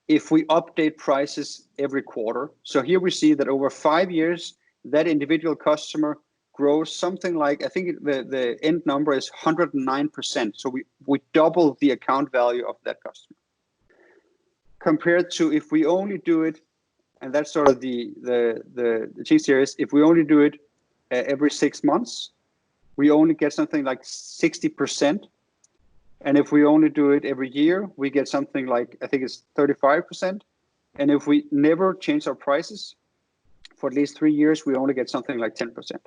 if we update prices every quarter. So here we see that over 5 years, that individual customer grows something like, I think the end number is 109%. So we double the account value of that customer. Compared to if we only do it, and that's sort of the cheese here is, if we only do it every 6 months, we only get something like 60%. And if we only do it every year, we get something like, I think it's 35%. And if we never change our prices for at least 3 years, we only get something like 10%.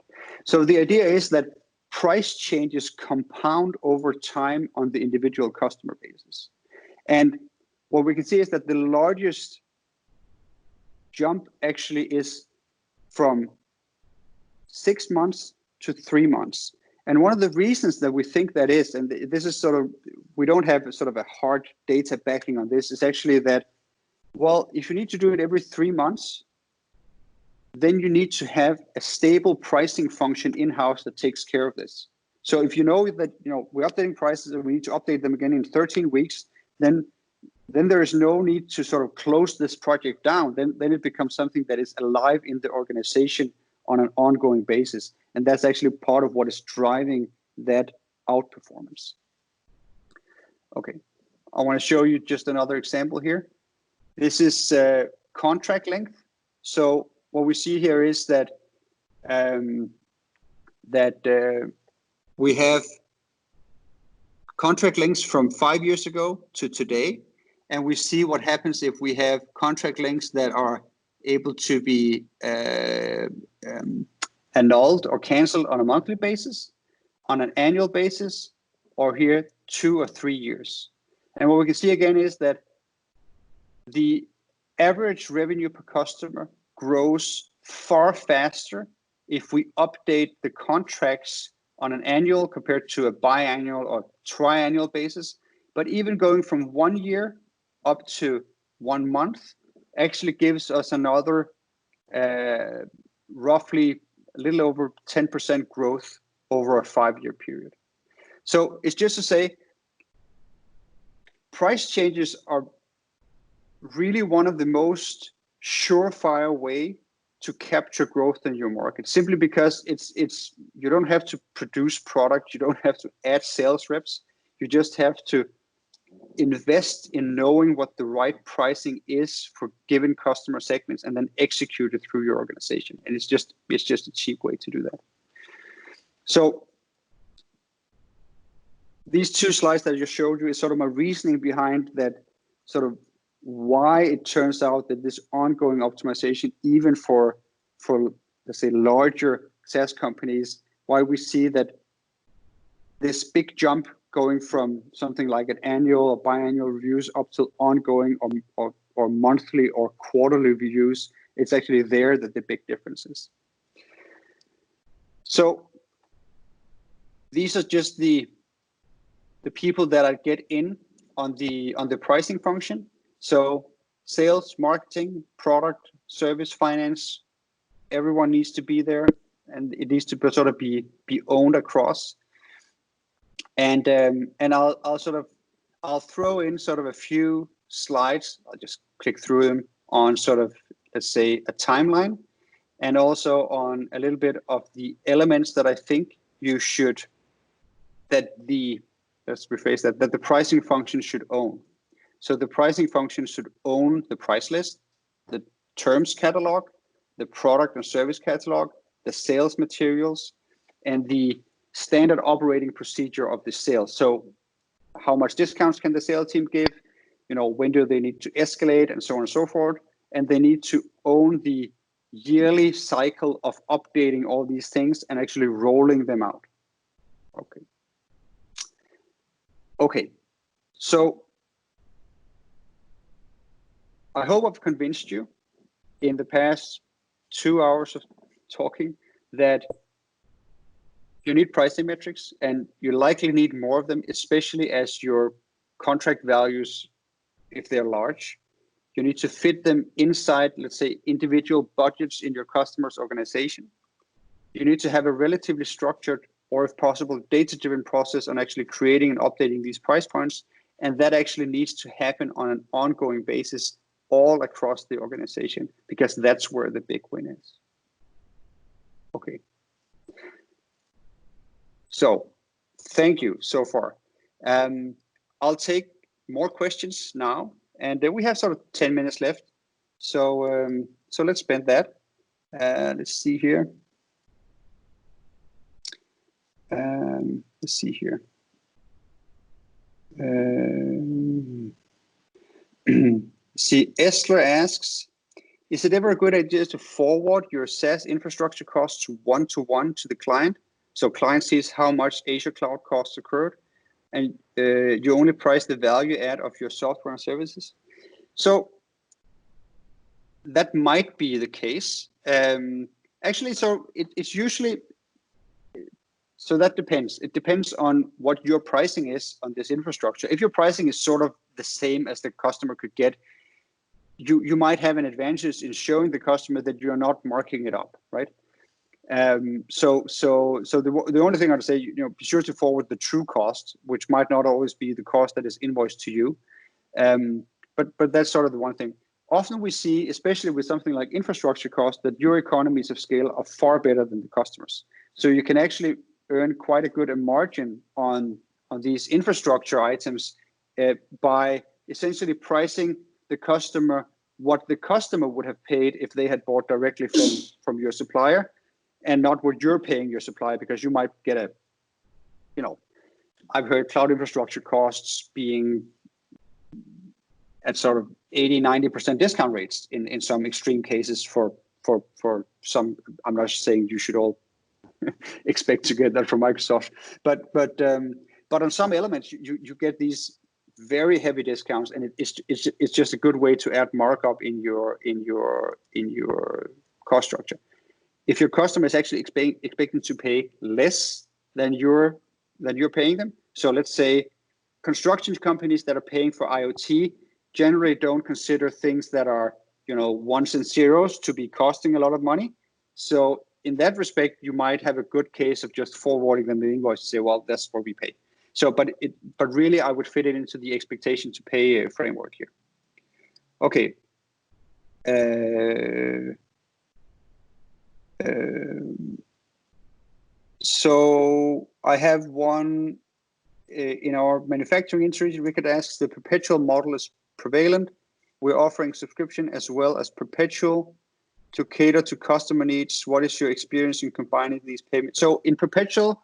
So the idea is that price changes compound over time on the individual customer basis. And what we can see is that the largest jump actually is from 6 months to 3 months. And one of the reasons that we think that is, and this is sort of, we don't have sort of a hard data backing on this, is actually that, well, if you need to do it every 3 months, then you need to have a stable pricing function in-house that takes care of this. So if you know that, we're updating prices and we need to update them again in 13 weeks, then there is no need to sort of close this project down. Then it becomes something that is alive in the organization on an ongoing basis. And that's actually part of what is driving that outperformance. Okay, I want to show you just another example here. This is contract length. So what we see here is that we have contract lengths from 5 years ago to today. And we see what happens if we have contract lengths that are able to be annulled or canceled on a monthly basis, on an annual basis, or here 2 or 3 years. And what we can see again is that the average revenue per customer grows far faster if we update the contracts on an annual compared to a biannual or triannual basis. But even going from 1 year up to 1 month actually gives us another roughly a little over 10% growth over a 5-year period. So it's just to say, price changes are really one of the most surefire way to capture growth in your market, simply because it's you don't have to produce product, you don't have to add sales reps, you just have to invest in knowing what the right pricing is for given customer segments and then execute it through your organization. And it's just a cheap way to do that. So these two slides that I just showed you is sort of my reasoning behind that, sort of why it turns out that this ongoing optimization, even for let's say larger SaaS companies, why we see that this big jump going from something like an annual or biannual reviews up to ongoing or monthly or quarterly reviews, it's actually there that the big difference is. So these are just the people that I get in on the pricing function. So sales, marketing, product, service, finance, everyone needs to be there, and it needs to sort of be owned across. And I'll throw in sort of a few slides. I'll just click through them on sort of, let's say, a timeline, and also on a little bit of the elements that I think you should, let's rephrase that the pricing function should own. So the pricing function should own the price list, the terms catalog, the product and service catalog, the sales materials, and the standard operating procedure of the sale. So how much discounts can the sales team give? When do they need to escalate, and so on and so forth. And they need to own the yearly cycle of updating all these things and actually rolling them out. Okay. So I hope I've convinced you in the past 2 hours of talking that you need pricing metrics, and you likely need more of them, especially as your contract values, if they're large, you need to fit them inside, let's say, individual budgets in your customer's organization. You need to have a relatively structured, or if possible, data-driven process on actually creating and updating these price points. And that actually needs to happen on an ongoing basis all across the organization, because that's where the big win is. Okay. So thank you so far. I'll take more questions now, and we have sort of 10 minutes left. So let's spend that. Let's see here. See, Esler asks, is it ever a good idea to forward your SaaS infrastructure costs one-to-one to the client? So client sees how much Azure cloud costs occurred, and you only price the value add of your software and services. So that might be the case. Actually, so it's usually, so that depends. It depends on what your pricing is on this infrastructure. If your pricing is sort of the same as the customer could get, you might have an advantage in showing the customer that you're not marking it up, right? So the only thing I'd say, be sure to forward the true cost, which might not always be the cost that is invoiced to you. But that's sort of the one thing. Often we see, especially with something like infrastructure cost, that your economies of scale are far better than the customers. So you can actually earn quite a good margin on these infrastructure items by essentially pricing the customer what the customer would have paid if they had bought directly from your supplier, and not what you're paying your supplier, because you might get I've heard cloud infrastructure costs being at sort of 80-90% discount rates in some extreme cases for some. I'm not saying you should all expect to get that from Microsoft, but on some elements you get these very heavy discounts, and it's just a good way to add markup in your cost structure. If your customer is actually expecting to pay less than you're paying them, so let's say construction companies that are paying for IoT generally don't consider things that are ones and zeros to be costing a lot of money. So in that respect, you might have a good case of just forwarding them the invoice and say, well, that's what we pay. So, but really, I would fit it into the expectation to pay framework here. Okay. So I have one in our manufacturing industry. Rickard asks, the perpetual model is prevalent. We're offering subscription as well as perpetual to cater to customer needs. What is your experience in combining these payments? So in perpetual,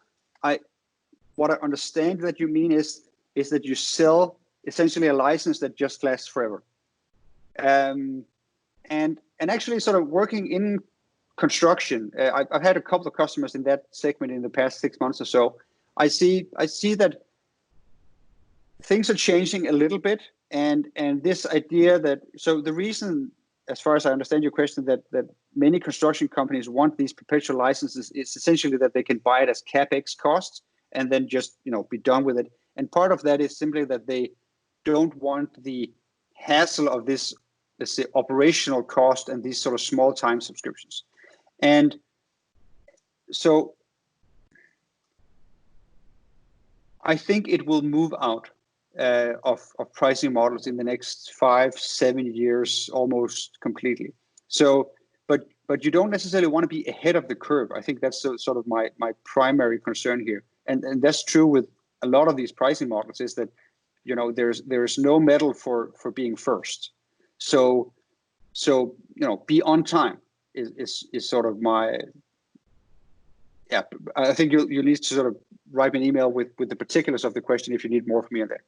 what I understand that you mean is that you sell essentially a license that just lasts forever. And actually sort of working in construction, I've had a couple of customers in that segment in the past 6 months or so. I see that things are changing a little bit, and this idea that, so the reason, as far as I understand your question, that many construction companies want these perpetual licenses is essentially that they can buy it as CapEx costs and then just be done with it. And part of that is simply that they don't want the hassle of this, let's say, operational cost and these sort of small time subscriptions. And so I think it will move out of pricing models in the next 5-7 years almost completely. So, but you don't necessarily want to be ahead of the curve. I think that's sort of my primary concern here, and that's true with a lot of these pricing models. Is that there's no medal for being first. So be on time is sort of my. Yeah, I think you need to sort of write me an email with the particulars of the question if you need more from me on that.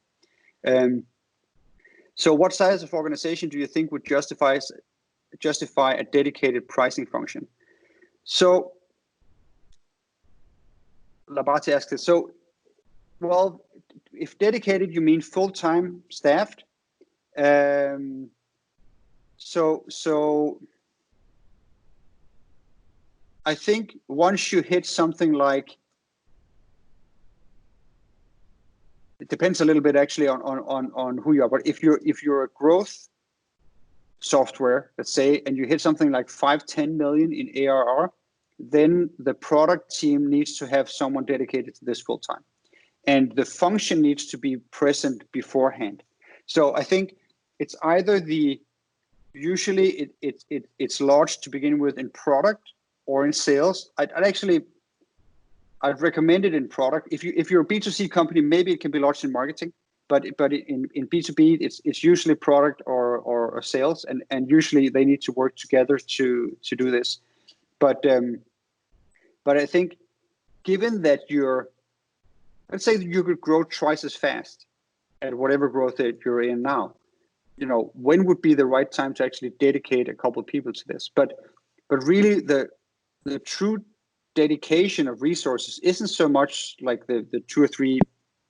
So what size of organization do you think would justify a dedicated pricing function? So Labate asked it. So, well, if dedicated, you mean full-time staffed. So I think once you hit something like, it depends a little bit actually on who you are, but if you're a growth software, let's say, and you hit something like 5-10 million in ARR, then the product team needs to have someone dedicated to this full time, and the function needs to be present beforehand. So I think it's either usually it's large to begin with in product or in sales. I'd recommend it in product. If you're a B2C company, maybe it can be launched in marketing, but in B2B, it's usually product or sales, and usually they need to work together to do this. But I think given that let's say that you could grow twice as fast at whatever growth that you're in now, when would be the right time to actually dedicate a couple of people to this? But really the true dedication of resources isn't so much like the 2 or 3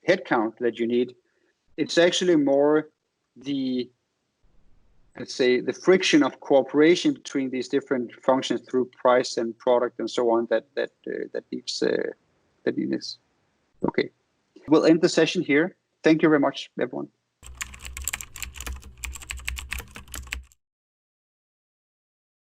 headcount that you need. It's actually more let's say the friction of cooperation between these different functions through price and product and so on that needs this. Okay, we'll end the session here. Thank you very much, everyone.